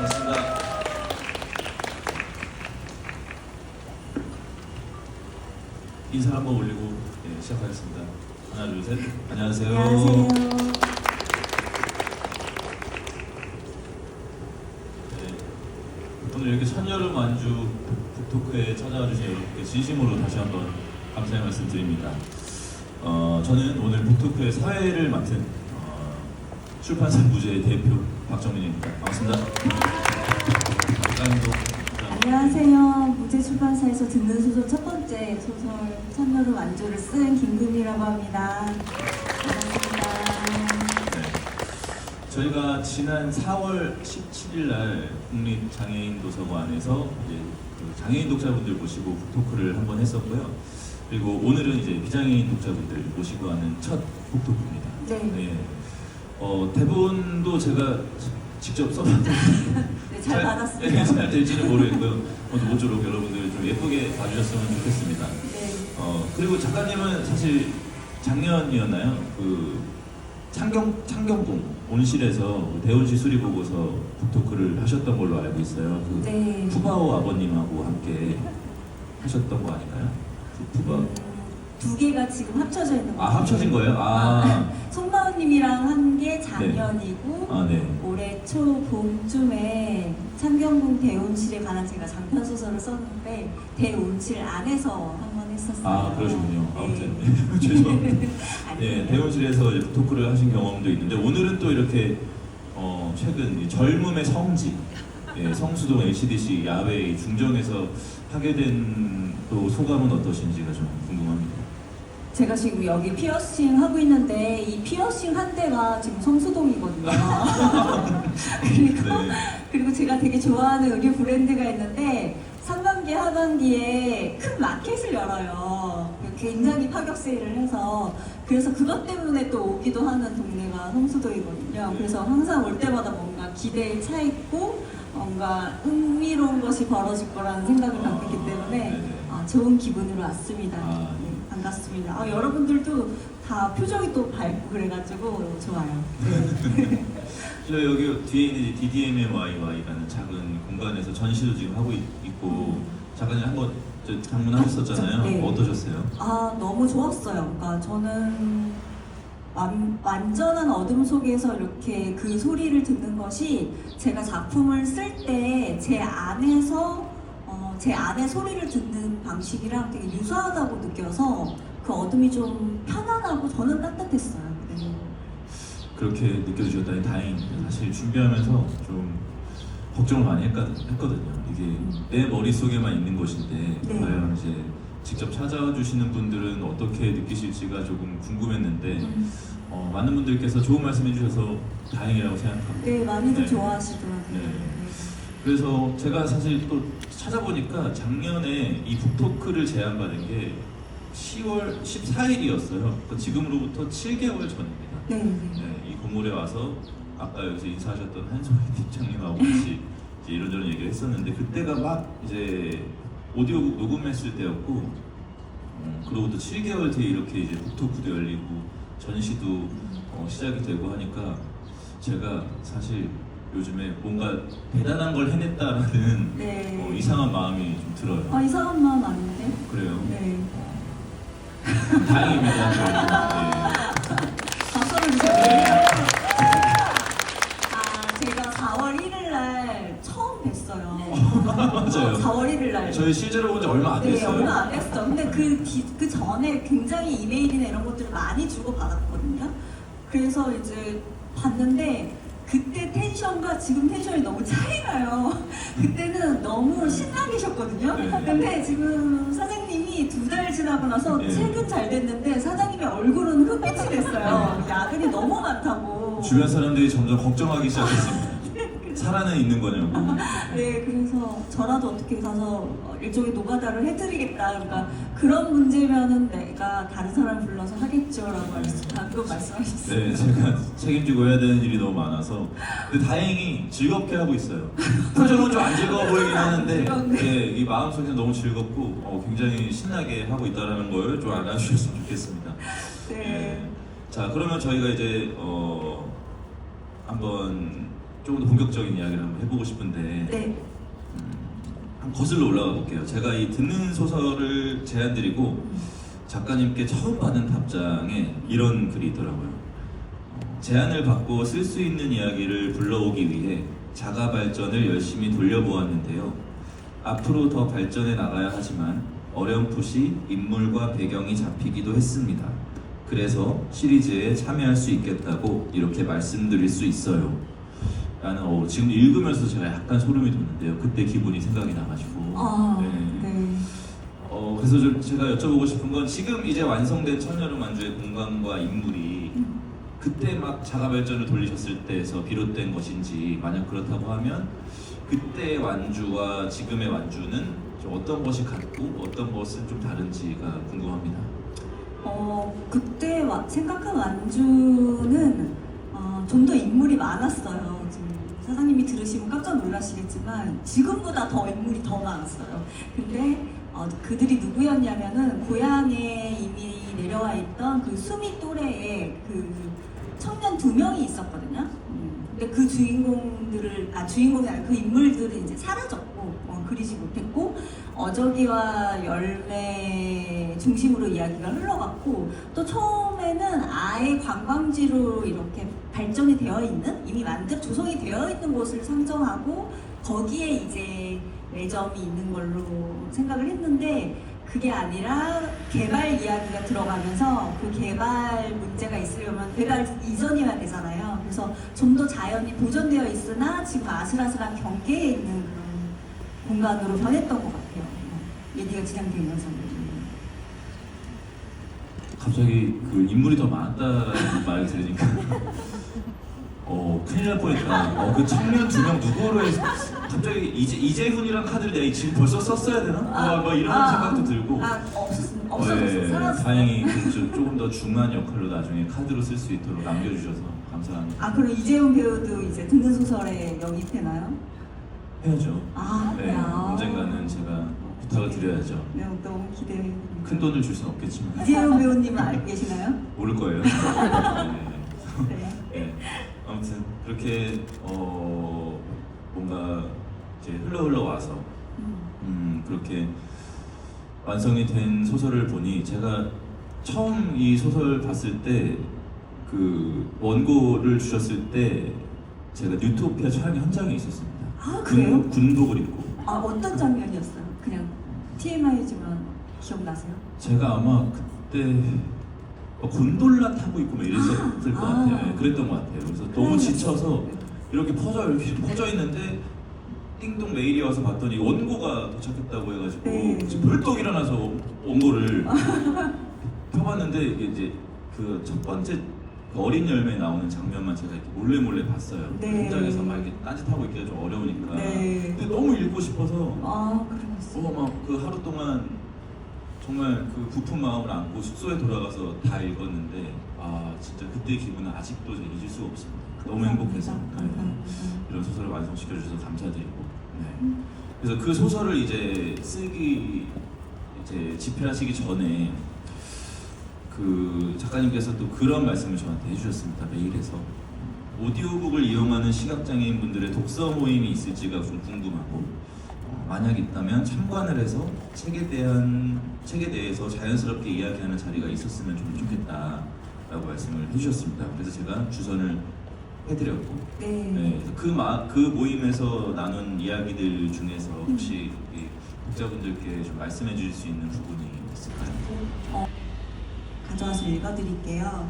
반갑습니다. 인사 한번 올리고 시작하겠습니다. 하나, 둘, 셋. 안녕하세요. 안녕하세요. 네, 오늘 이렇게 찬여름 완주 북토크에 찾아와 주신 여러분께 진심으로 다시 한번 감사의 말씀 드립니다. 저는 오늘 북토크의 사회를 맡은 출판사 무제의 대표 박정민입니다. 반갑습니다. 안녕하세요. 무제 출판사에서 듣는 소설 첫 번째 소설 찬여름 완주를 쓴 김금희라고 합니다. 반갑습니다. 네, 저희가 지난 4월 17일 날 국립장애인도서관에서 이제 그 장애인 독자분들 모시고 북토크를 한번 했었고요. 그리고 오늘은 이제 비장애인 독자분들 모시고 하는 첫 북토크입니다. 네. 대본도 제가 직접 써봤는데 네, 잘 받았습니다. 잘 될지는 모르겠고요. 모쪼록 여러분들 좀 예쁘게 봐주셨으면 좋겠습니다. 네. 그리고 작가님은 사실 작년이었나요? 그 창경궁 온실에서 대원시 수리 보고서 북토크를 하셨던 걸로 알고 있어요. 그 네. 푸바오 아버님하고 함께 하셨던 거 아닌가요? 그 푸바. 두 개가 지금 합쳐져 있는 거예요. 합쳐진 거예요? 송마은님이랑 한 게 작년이고 네. 올해 초 봄쯤에 창경궁 대온실에 관한 제가 장편 소설을 썼는데 대온실 안에서 한 번 했었어요. 그러시군요. 네. 아무튼 죄송합니다. 네, 대원실에서 이제 북토크를 하신 경험도 있는데 오늘은 또 이렇게 최근 이 젊음의 성지 성수동 LCDC 야외 중정에서 하게 된 또 소감은 어떠신지가 좀 궁금합니다. 제가 지금 여기 피어싱 하고 있는데 이 피어싱 한 대가 지금 성수동이거든요. 그리고 제가 되게 좋아하는 의류 브랜드가 있는데 상반기 하반기에 큰 마켓을 열어요. 굉장히 파격 세일을 해서 그래서 그것 때문에 또 오기도 하는 동네가 성수동이거든요. 그래서 항상 올 때마다 뭔가 기대에 차 있고 뭔가 흥미로운 것이 벌어질 거라는 생각을 갖고 있기 때문에 좋은 기분으로 왔습니다. 반갑습니다. 여러분들도 다 표정이 또 밝고 그래가지고 좋아요. 네. 저 여기 뒤에 있는 DDMMYY라는 작은 공간에서 전시도 지금 하고 있고 작가님 한번 방문하셨었잖아요. 네. 어떠셨어요? 너무 좋았어요. 그러니까 저는 완전한 어둠 속에서 이렇게 그 소리를 듣는 것이 제가 작품을 쓸 때 제 안에 소리를 듣는 방식이랑 되게 유사하다고 느껴서 그 어둠이 좀 편안하고 저는 따뜻했어요. 네. 그렇게 느껴주셨다니 다행입니다. 사실 준비하면서 좀 걱정을 많이 했거든요. 이게 내 머릿속에만 있는 것인데 네. 과연 이제 직접 찾아와 주시는 분들은 어떻게 느끼실지가 조금 궁금했는데 많은 분들께서 좋은 말씀 해주셔서 다행이라고 생각합니다. 네, 많이들 네. 좋아하시더라고요. 네. 네. 그래서 제가 사실 또 찾아보니까 작년에 이 북토크를 제안받은 게 10월 14일이었어요. 그러니까 지금으로부터 7개월 전입니다. 네. 이 건물에 와서 아까 여기서 인사하셨던 한소희 팀장님하고 같이 이제 이런저런 얘기를 했었는데 그때가 막 이제 오디오북 녹음했을 때였고 그러고부터 7개월 뒤에 이렇게 이제 북토크도 열리고 전시도 시작이 되고 하니까 제가 사실 요즘에 뭔가 대단한 걸 해냈다라는 네. 이상한 마음이 좀 들어요. 이상한 마음 아닌데? 그래요? 네. 다행입니다. 네. 박수를 주세요. 제가 4월 1일 날 처음 뵀어요. 맞아요. 4월 1일 날. 저희 실제로 본 지 얼마 안 네, 됐어요. 얼마 안 됐어. 근데 그 전에 굉장히 이메일이나 이런 것들을 많이 주고 받았거든요. 그래서 이제 봤는데 그때 텐션과 지금 텐션이 너무 차이나요. 그때는 너무 신나계셨거든요. 네. 근데 지금 사장님이 2달 지나고 나서 네. 책은 잘 됐는데 사장님의 얼굴은 흑빛이 됐어요. 야근이 너무 많다고. 주변 사람들이 점점 걱정하기 시작했습니다. 살아는 있는 거냐고. 네, 그래서 저라도 어떻게 가서 일종의 노가다를 해드리겠다. 그러니까 그런 문제면은 내가 다른 사람 불러서 하겠죠라고 방금 말씀하셨어요. 네, 제가 책임지고 해야 되는 일이 너무 많아서 근데 다행히 즐겁게 하고 있어요. 표정은 좀 안 즐거워 보이긴 하는데 네, 이 마음속에서 너무 즐겁고 굉장히 신나게 하고 있다는 걸 좀 알아주셨으면 좋겠습니다. 네. 자, 그러면 저희가 이제 한번 조금 더 본격적인 이야기를 한번 해보고 싶은데 네. 한번 거슬러 올라가 볼게요. 제가 이 듣는 소설을 제안드리고 작가님께 처음 받은 답장에 이런 글이 있더라고요. 제안을 받고 쓸 수 있는 이야기를 불러오기 위해 자가 발전을 열심히 돌려보았는데요. 앞으로 더 발전해 나가야 하지만 어렴풋이 인물과 배경이 잡히기도 했습니다. 그래서 시리즈에 참여할 수 있겠다고 이렇게 말씀드릴 수 있어요. 라는 지금 읽으면서 제가 약간 소름이 돋는데요. 그때 기분이 생각이 나가지고. 아, 네. 네. 그래서 좀 제가 여쭤보고 싶은 건 지금 이제 완성된 천여름 완주의 공간과 인물이 그때 막 자가 발전을 돌리셨을 때에서 비롯된 것인지, 만약 그렇다고 하면 그때의 완주와 지금의 완주는 좀 어떤 것이 같고 어떤 것은 좀 다른지가 궁금합니다. 그때 생각한 완주는 좀 더 인물이 많았어요. 지금 사장님이 들으시면 깜짝 놀라시겠지만 지금보다 더 인물이 더 많았어요. 근데 그들이 누구였냐면은 고향에 이미 내려와 있던 그 수미 또래의 그 청년 2명이 있었거든요. 근데 그 주인공이 아니라 그 인물들은 이제 사라졌고 그리지 못했고 어저기와 열매 중심으로 이야기가 흘러갔고, 또 처음에는 아예 관광지로 이렇게 발전이 되어 있는, 이미 조성이 되어 있는 곳을 상정하고 거기에 이제 매점이 있는 걸로 생각을 했는데, 그게 아니라 개발 이야기가 들어가면서 그 개발 문제가 있으려면 개발 이전이어야 되잖아요. 그래서 좀 더 자연이 보존되어 있으나 지금 아슬아슬한 경계에 있는 그런 공간으로 변했던 것 같아요. 얘기가 진행되면서. 갑자기 그 인물이 더 많았다는 말을 들으니까 큰일 날 뻔했다. 그 청년 2명 누구로 해서 갑자기 이재훈이란 카드를 내가 지금 벌써 썼어야 되나? 막 이런 생각도 들고. 없어졌어. 사라졌어. 다행히 조금 더 중요한 역할로 나중에 카드로 쓸 수 있도록 남겨주셔서 감사합니다. 그럼 이재훈 배우도 이제 듣는 소설에 영입되나요? 해야죠. 네, 그래요? 언젠가는 제가 부탁을 드려야죠. 네, 너무 기대해. 큰 돈을 줄 수는 없겠지만 이재훈 배우님은 알고 계시나요? 모를 거예요. 네. 네. 네. 아무튼 그렇게 뭔가 이제 흘러 와서 그렇게 완성이 된 소설을 보니, 제가 처음 이 소설 봤을 때 그 원고를 주셨을 때 제가 뉴토피아 촬영 현장에 있었습니다. 그래요? 군복을 입고. 어떤 장면이었어요? 그냥 TMI지만 기억나세요? 제가 아마 그때 곤돌라 타고 있고 막 이랬었을 것 같아요. 네, 그랬던 것 같아요. 그래서 너무 지쳐서 이렇게 퍼져 있는데 띵동 메일이 와서 봤더니 원고가 도착했다고 해가지고 네. 지금 벌떡 일어나서 원고를 펴봤는데, 이제 그 첫 번째 어린 열매에 나오는 장면만 제가 이렇게 몰래 봤어요. 네. 현장에서 막 이렇게 딴짓하고 있기가 좀 어려우니까. 네. 근데 너무 읽고 싶어서 그러셨어요. 막 그 하루 동안 정말 그 부푼 마음을 안고 숙소에 돌아가서 다 읽었는데, 진짜 그때의 기분은 아직도 제가 잊을 수가 없습니다. 너무 행복해서 이런 소설을 완성시켜 주셔서 감사드리고. 네. 그래서 그 소설을 이제 집필하시기 전에 그 작가님께서 또 그런 말씀을 저한테 해주셨습니다. 메일에서 오디오북을 이용하는 시각장애인 분들의 독서 모임이 있을지가 좀 궁금하고, 만약 있다면 참관을 해서 책에 대해서 자연스럽게 이야기하는 자리가 있었으면 좀 좋겠다라고 말씀을 해주셨습니다. 그래서 제가 주선을 해드렸고, 네. 그 모임에서 나눈 이야기들 중에서 혹시 이 독자분들께 좀 말씀해 주실 수 있는 부분이 있을까요? 가져와서 읽어드릴게요.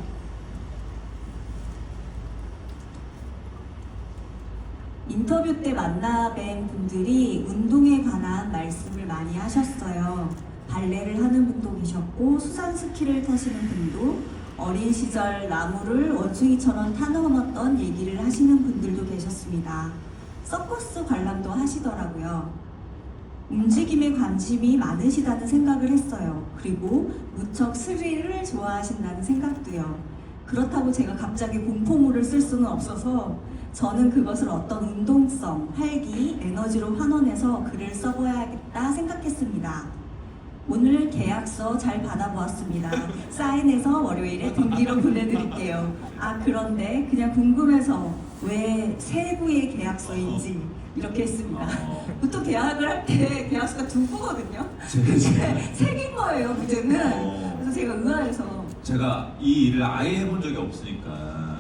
인터뷰 때 만나뵌 분들이 운동에 관한 말씀을 많이 하셨어요. 발레를 하는 분도 계셨고, 수산 스키를 타시는 분도, 어린 시절 나무를 원숭이처럼 타넘었던 얘기를 하시는 분들도 계셨습니다. 서커스 관람도 하시더라고요. 움직임에 관심이 많으시다는 생각을 했어요. 그리고 무척 스릴을 좋아하신다는 생각도요. 그렇다고 제가 갑자기 공포물을 쓸 수는 없어서 저는 그것을 어떤 운동성, 활기, 에너지로 환원해서 글을 써봐야겠다 생각했습니다. 오늘 계약서 잘 받아보았습니다. 사인해서 월요일에 등기로 보내드릴게요. 그런데 그냥 궁금해서 왜 세부의 계약서인지 이렇게 했습니다. 어. 보통 계약을 할 때 계약서가 두 부거든요. 제가, 세 개인 거예요, 문제는. 어. 그래서 제가 의아해서. 제가 이 일을 아예 해본 적이 없으니까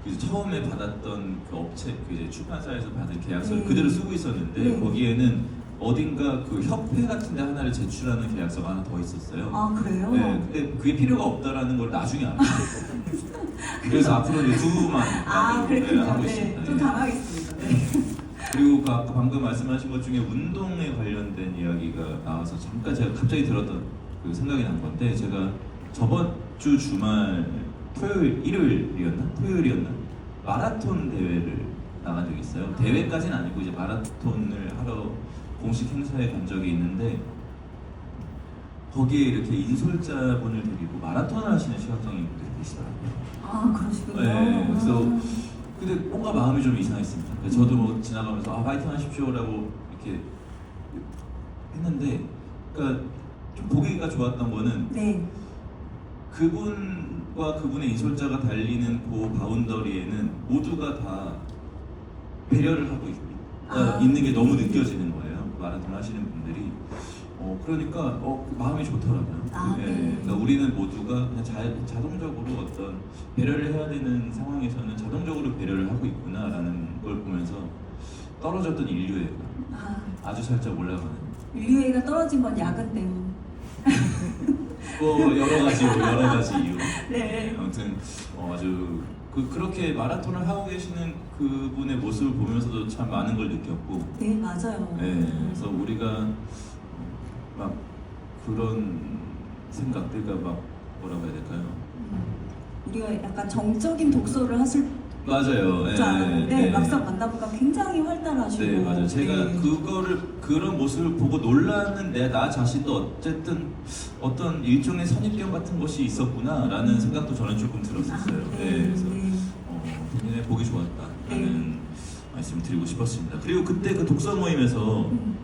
그 처음에 받았던 그 업체, 그 이제 출판사에서 받은 계약서를 네. 그대로 쓰고 있었는데 네. 거기에는 어딘가 그 협회 같은데 하나를 제출하는 계약서가 하나 더 있었어요. 아, 그래요? 네, 근데 그게 필요가 없다라는 걸 나중에 알았어요. 그래서 앞으로 이제 두 부만 아, 그랬군요. 하고 네, 있습니다. 좀 예. 당황했습니다. 네. 그리고 그 아까 방금 말씀하신 것 중에 운동에 관련된 이야기가 나와서 잠깐 제가 갑자기 들었던 그 생각이 난 건데, 제가 저번 주 주말 토요일이었나? 마라톤 대회를 나간 적이 있어요. 대회까지는 아니고 이제 마라톤을 하러 공식 행사에 간 적이 있는데, 거기에 이렇게 인솔자분을 데리고 마라톤을 하시는 시각장애인분들이 계시더라고요. 아, 그러시군요. 네, 그래서 아. 근데 뭔가 마음이 좀 이상했습니다. 그래서 저도 뭐 지나가면서 파이팅 하십시오라고 이렇게 했는데, 그러니까 좀 보기가 좋았던 거는 네. 그분과 그분의 인솔자가 달리는 그 바운더리에는 모두가 다 배려를 하고 있는 게 너무 느껴지는 거예요. 마라톤 하시는 분들이. 그러니까 마음이 좋더라고요. 아, 네. 그러니까 우리는 모두가 그냥 자동적으로 어떤 배려를 해야 되는 상황에서는 자동적으로 배려를 하고 있구나라는 걸 보면서 떨어졌던 인류애가 아주 살짝 올라가는. 인류애가 떨어진 건 야근 때문. 여러 가지 이유. 네. 아무튼 아주 그렇게 마라톤을 하고 계시는 그분의 모습을 보면서도 참 많은 걸 느꼈고. 네, 맞아요. 네, 그래서 우리가 막 그런 생각들과 막 뭐라고 해야 될까요? 우리가 약간 정적인 독서를 하실 맞아요. 줄 알았는데 네. 막상 만나보니까 굉장히 활달하시고. 네, 맞아요. 제가 네. 그런 모습을 보고 놀랐는데 나 자신도 어쨌든 어떤 일종의 선입견 같은 것이 있었구나라는 생각도 저는 조금 들었었어요. 아, 네, 네. 그래서 네. 굉장히 보기 좋았다라는 네. 말씀을 드리고 싶었습니다. 그리고 그때 그 독서 모임에서 음.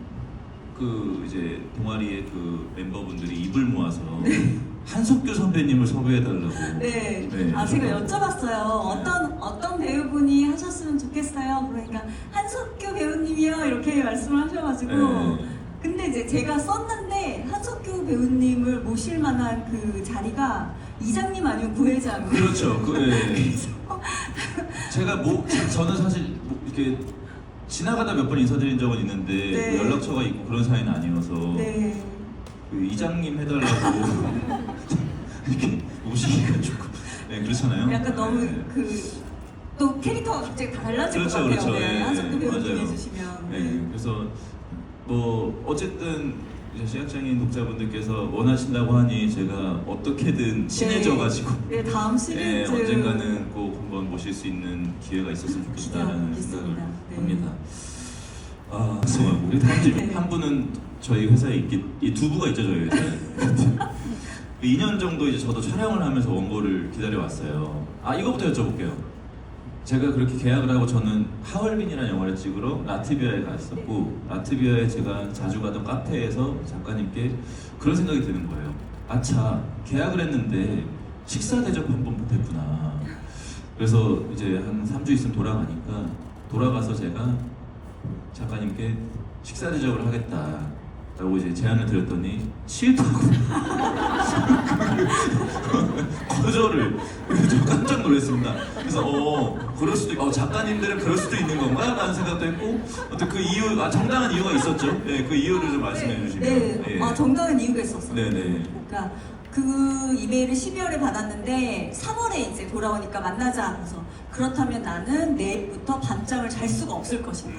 그 이제 동아리의 그 멤버분들이 입을 모아서 한석규 선배님을 섭외해달라고. 네. 네, 제가 그래서 여쭤봤어요. 어떤 배우분이 하셨으면 좋겠어요. 그러니까 한석규 배우님이요 이렇게 말씀을 하셔가지고. 네. 근데 이제 제가 썼는데 한석규 배우님을 모실 만한 그 자리가 이장님 아니면 부회장. 그렇죠. 제가 저는 사실 이렇게 지나가다 몇 번 인사드린 적은 있는데 네. 뭐 연락처가 있고 그런 사이는 아니어서 네. 그 이장님 해달라고 이렇게 오시기가 조금 그렇잖아요. 약간 너무 네. 또 캐릭터가 갑자기 달라질 그렇죠, 것 같아요. 그렇죠. 네. 네, 한석규 배우님 맞아요. 해주시면. 네, 그래서 뭐 어쨌든 이제 시각장애인 독자분들께서 원하신다고 하니 제가 어떻게든 친해져가지고 네, 다음 시리즈 언젠가는 꼭 한번 모실 수 있는 기회가 있었으면 좋겠다라는 그렇죠. 생각을 네. 합니다. 정말 우리 다음 주에 네. 한 분은 저희 회사에 이 두부가 있죠, 저희 회사에. 2년 정도 이제 저도 촬영을 하면서 원고를 기다려 왔어요. 이거부터 여쭤볼게요. 제가 그렇게 계약을 하고 저는 하얼빈이라는 영화를 찍으러 라트비아에 갔었고, 라트비아에 제가 자주 가던 카페에서 작가님께 그런 생각이 드는 거예요. 아차, 계약을 했는데 식사 대접 한 번 못했구나. 그래서 이제 한 3주 있으면 돌아가서 제가 작가님께 식사 대접을 하겠다라고 이제 제안을 드렸더니 싫다고 거절을. 저 깜짝 놀랐습니다. 그래서 그럴 수도 있고 작가님들은 그럴 수도 있는 건가? 라는 생각도 했고, 어떤 그 이유, 정당한 이유가 있었죠. 네, 그 이유를 좀 말씀해 주시면. 네, 예. 정당한 이유가 있었어요. 네네. 그러니까 그 이메일을 12월에 받았는데 3월에 이제 돌아오니까 만나자. 그래서 그렇다면 나는 내일부터 밤잠을 잘 수가 없을 것이다.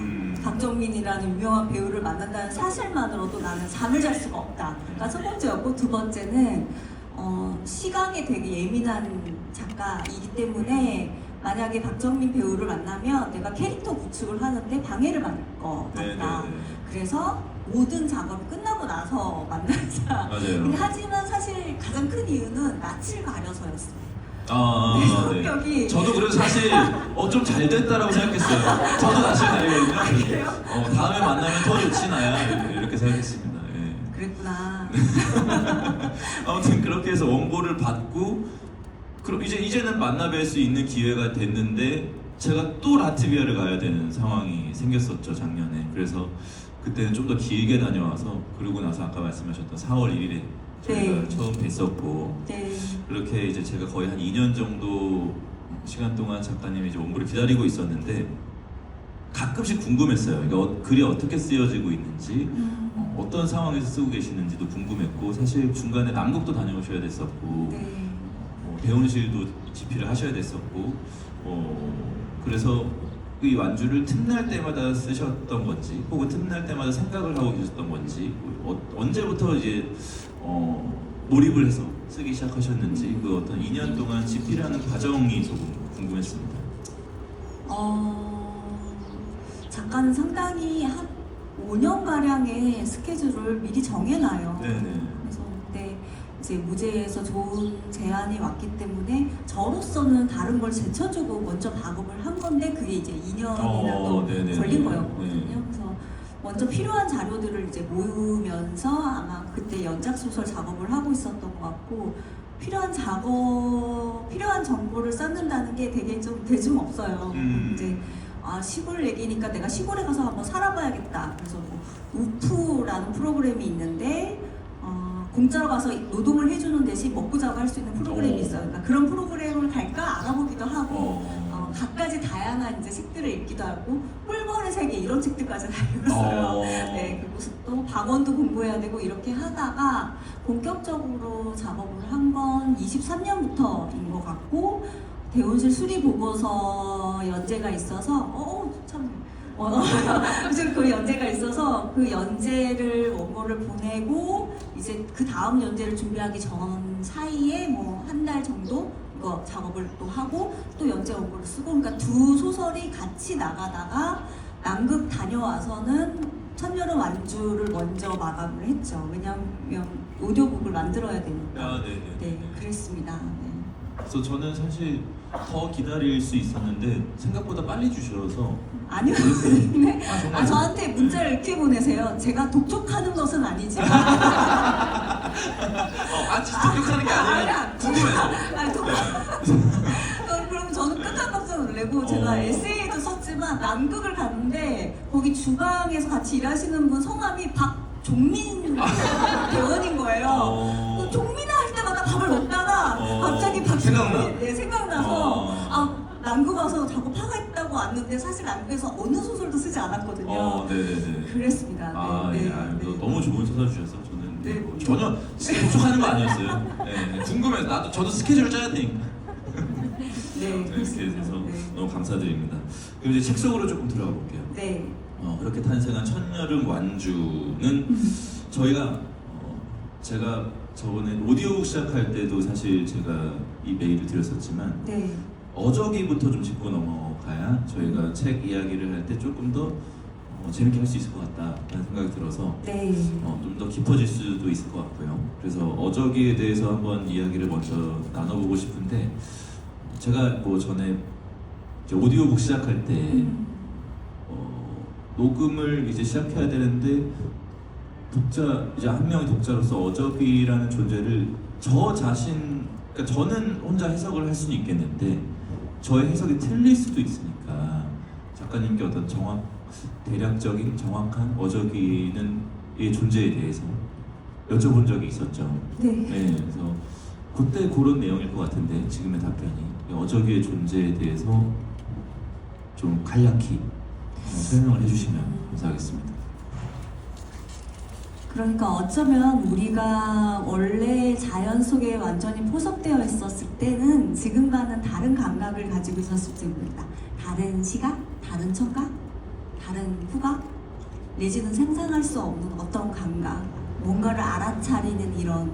박정민이라는 유명한 배우를 만난다는 사실만으로도 나는 잠을 잘 수가 없다. 그러니까 첫 번째였고, 두 번째는 시각에 되게 예민한 작가이기 때문에 만약에 박정민 배우를 만나면 내가 캐릭터 구축을 하는데 방해를 받을 것 같다. 네네네. 그래서 모든 작업이 끝나고 나서 만나자. 맞아요. 근데 하지만 사실 가장 큰 이유는 낯을 가려서였어요. 네. 성격이- 저도 그래서 사실 좀 잘 됐다라고 생각했어요. 저도 낯을 가리거든요. 그래요? 다음에 만나면 더 좋지 나야 이렇게 생각했습니다. 예. 그랬구나. 아무튼 그렇게 해서 원고를 받고, 그럼 이제는 만나 뵐 수 있는 기회가 됐는데 제가 또 라트비아를 가야 되는 상황이 생겼었죠, 작년에. 그래서 그때는 좀 더 길게 다녀와서, 그러고 나서 아까 말씀하셨던 4월 1일에 저희가 네. 처음 뵀었고, 네. 그렇게 이제 제가 거의 한 2년 정도 시간 동안 작가님이 이제 원고를 기다리고 있었는데, 가끔씩 궁금했어요. 이거 글이 어떻게 쓰여지고 있는지, 어떤 상황에서 쓰고 계시는지도 궁금했고, 사실 중간에 남극도 다녀오셔야 됐었고, 네. 배운실도 집필을 하셔야 됐었고, 그래서 이 완주를 틈날 때마다 쓰셨던 건지, 혹은 틈날 때마다 생각을 하고 계셨던 건지, 언제부터 이제 몰입을 해서 쓰기 시작하셨는지, 그 어떤 2년 동안 집필하는 과정이 조금 궁금했습니다. 작가는 상당히 한 5년가량의 스케줄을 미리 정해놔요. 네네. 그래서 그때 이제 무제에서 좋은 제안이 왔기 때문에 저로서는 다른 걸 제쳐주고 먼저 작업을 한 건데, 그게 이제 2년이나 또 네네네. 걸린 거였거든요. 네. 그래서 먼저 필요한 자료들을 이제 모으면서 아마 그때 연작소설 작업을 하고 있었던 것 같고, 필요한 정보를 쌓는다는 게 되게 좀 대중없어요. 이제 시골 얘기니까 내가 시골에 가서 한번 살아봐야겠다. 그래서 뭐 우프라는 프로그램이 있는데 공짜로 가서 노동을 해주는 대신 먹고 자고 할 수 있는 프로그램이 있어요. 그러니까 그런 프로그램을 갈까 알아보기도 하고, 갖가지 다양한 이제 책들을 읽기도 하고, 꿀벌의 세계 이런 책들까지 다 읽었어요. 네, 그리고 또 박원도 공부해야 되고 이렇게 하다가 본격적으로 작업을 한 건 23년부터인 것 같고, 대원실 수리 보고서 연재가 있어서 그 연재가 있어서 그 연재를 원고를 보내고, 이제 그 다음 연재를 준비하기 전 사이에 뭐 한 달 정도 이거 작업을 또 하고, 또 연재 원고를 쓰고, 그러니까 두 소설이 같이 나가다가 남극 다녀와서는 천여름 완주를 먼저 마감을 했죠. 왜냐하면 오디오북을 만들어야 되니까. 네네. 네, 그랬습니다. 네. 그래서 저는 사실 더 기다릴 수 있었는데 생각보다 빨리 주셔서. 아니요. 네. 정말. 저한테 문자를 이렇게 보내세요. 제가 독촉하는 것은 아니지만. 진짜 독촉하는 게 아니라 궁금해서. 그럼 저는 깜짝 놀래고, 제가 에세이도 썼지만 남극을 갔는데 거기 주방에서 같이 일하시는 분 성함이 박종민 대원인 거예요. 종민아 할 때마다 밥을 먹다가 갑자기 박종민 생각나서 남극 와서 작업하겠다고 왔는데, 사실 남극에서 어느 소설도 쓰지 않았거든요. 네네네. 그랬습니다. 네. 너무 좋은 소설 주셔서 저는 네. 전혀 독촉하는 거 아니었어요. 네, 궁금해서 저도 스케줄을 짜야 되니까. 네, 이렇게 그렇습니다. 돼서 네. 너무 감사드립니다. 그럼 이제 책 속으로 조금 들어가 볼게요. 네. 그렇게 탄생한 천여름 완주는 저희가 제가 저번에 오디오북 시작할 때도 사실 제가 이 메일을 드렸었지만, 네. 어저기부터 좀 짚고 넘어가야 저희가 책 이야기를 할 때 조금 더 재밌게 할 수 있을 것 같다라는 생각이 들어서 네. 좀 더 깊어질 수도 있을 것 같고요. 그래서 어저기에 대해서 한번 이야기를 먼저 나눠보고 싶은데, 제가 뭐 전에 이제 오디오북 시작할 때 녹음을 이제 시작해야 되는데, 이제 한 명의 독자로서 어저기라는 존재를 그러니까 저는 혼자 해석을 할 수는 있겠는데 저의 해석이 틀릴 수도 있으니까 작가님께 어떤 대략적인 정확한 어저기는 의 존재에 대해서 여쭤본 적이 있었죠. 네. 그래서 그때 그런 내용일 것 같은데, 지금의 답변이 어저기의 존재에 대해서 좀 간략히 설명을 해주시면 감사하겠습니다. 그러니까 어쩌면 우리가 원래 자연 속에 완전히 포섭되어 있었을 때는 지금과는 다른 감각을 가지고 있었을지 모릅니다. 다른 시각, 다른 청각, 다른 후각, 내지는 상상할 수 없는 어떤 감각, 뭔가를 알아차리는 이런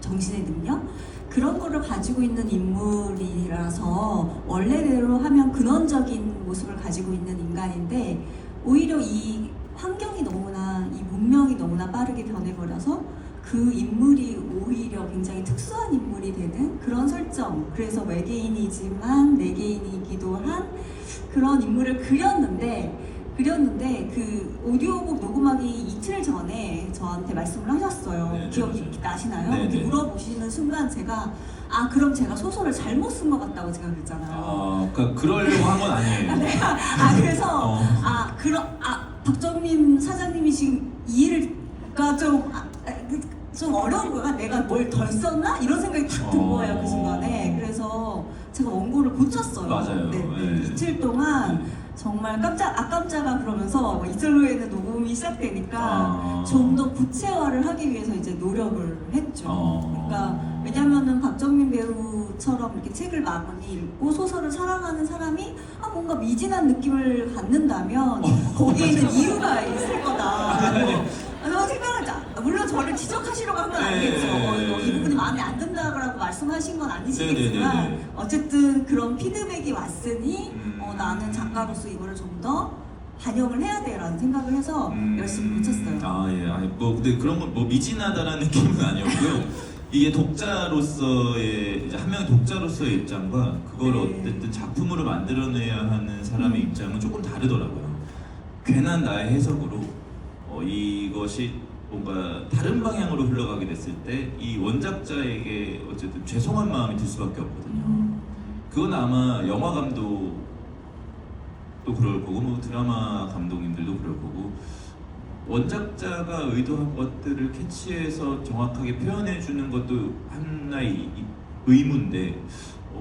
정신의 능력, 그런 거를 가지고 있는 인물이라서 원래대로 하면 근원적인 모습을 가지고 있는 인간인데, 오히려 이 환경이 너무나, 이 문명이 너무나 빠르게 변해버려서 그 인물이 오히려 굉장히 특수한 인물이 되는 그런 설정, 그래서 외계인이지만 내계인이기도 한 그런 인물을 그렸는데, 그렸는데 그 오디오북 녹음하기 이틀 전에 저한테 말씀을 하셨어요. 네, 네, 기억이 맞아요. 나시나요? 네, 이렇게 네. 물어보시는 순간 제가 그럼 제가 소설을 잘못 쓴 것 같다고 제가 그랬잖아요. 그러니까 그러려고 한 건 아니에요. 그래서 어. 박정민 사장님이 지금 이해가 좀 어려운 거야. 내가 뭘 덜 썼나? 이런 생각이 탁 든 거예요, 그 순간에. 그래서 제가 원고를 고쳤어요. 맞아요. 네, 네. 이틀 동안 네. 정말 깜짝아 그러면서 이틀 후에는 녹음이 시작되니까 좀 더 구체화를 하기 위해서 이제 노력을 했죠. 그러니까 왜냐면은 박정민 배우처럼 이렇게 책을 많이 읽고 소설을 사랑하는 사람이 뭔가 미진한 느낌을 갖는다면 거기에는 이유가 있을 거다. 저는 생각하자. 물론 저를 지적하시려고 한 건 아니겠죠. 이 부분이 마음에 안 든다고 말씀하신 건 아니시겠지만 네네네네. 어쨌든 그런 피드백이 왔으니 나는 작가로서 이거를 좀 더 반영을 해야 돼라는 생각을 해서 열심히 고쳤어요. 예. 근데 그런 건 미진하다라는 느낌은 아니었고요. 이게 독자로서의 이제 한 명의 독자로서의 입장과 그걸 네. 어쨌든 작품으로 만들어내야 하는 사람의 입장은 조금 다르더라고요. 괜한 나의 해석으로 이것이 뭔가 다른 방향으로 흘러가게 됐을 때 이 원작자에게 어쨌든 죄송한 마음이 들 수밖에 없거든요. 그건 아마 영화 감독도 그럴 거고 뭐 드라마 감독님들도 그럴 거고 원작자가 의도한 것들을 캐치해서 정확하게 표현해 주는 것도 하나의 의무인데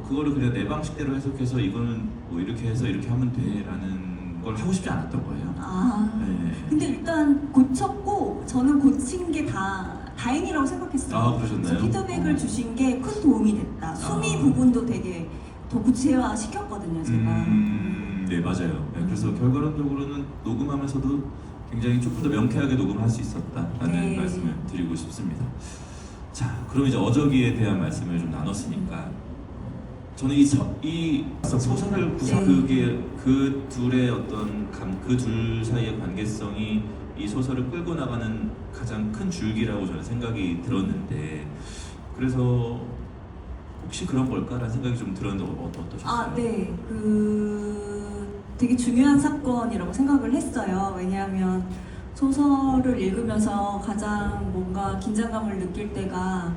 그거를 그냥 내 방식대로 해석해서 이거는 뭐 이렇게 해서 이렇게 하면 돼라는 걸 하고 싶지 않았던 거예요. 네. 근데 일단 고쳤고 저는 고친 게 다행이라고 생각했어요. 그러셨나요? 그래서 피드백을 주신 게 큰 도움이 됐다. 수미 부분도 되게 더 구체화 시켰거든요, 제가. 네, 맞아요. 네, 그래서 결과론적으로는 녹음하면서도 굉장히 조금 더 명쾌하게 녹음할 수 있었다라는 네. 말씀을 드리고 싶습니다. 자, 그럼 이제 어저기에 대한 말씀을 좀 나눴으니까 저는 이 소설을 네. 그 둘의 어떤 그 둘 사이의 관계성이 이 소설을 끌고 나가는 가장 큰 줄기라고 저는 생각이 들었는데 그래서 혹시 그런 걸까라는 생각이 좀 들었는데 어떠셨어요? 네. 되게 중요한 사건이라고 생각을 했어요. 왜냐하면 소설을 읽으면서 가장 뭔가 긴장감을 느낄 때가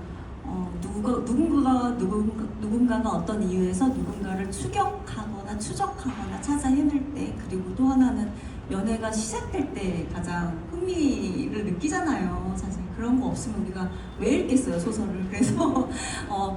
누군가가 어떤 이유에서 누군가를 추격하거나 추적하거나 찾아 헤맬 때, 그리고 또 하나는 연애가 시작될 때 가장 흥미를 느끼잖아요. 사실 그런 거 없으면 우리가 왜 읽겠어요, 소설을. 그래서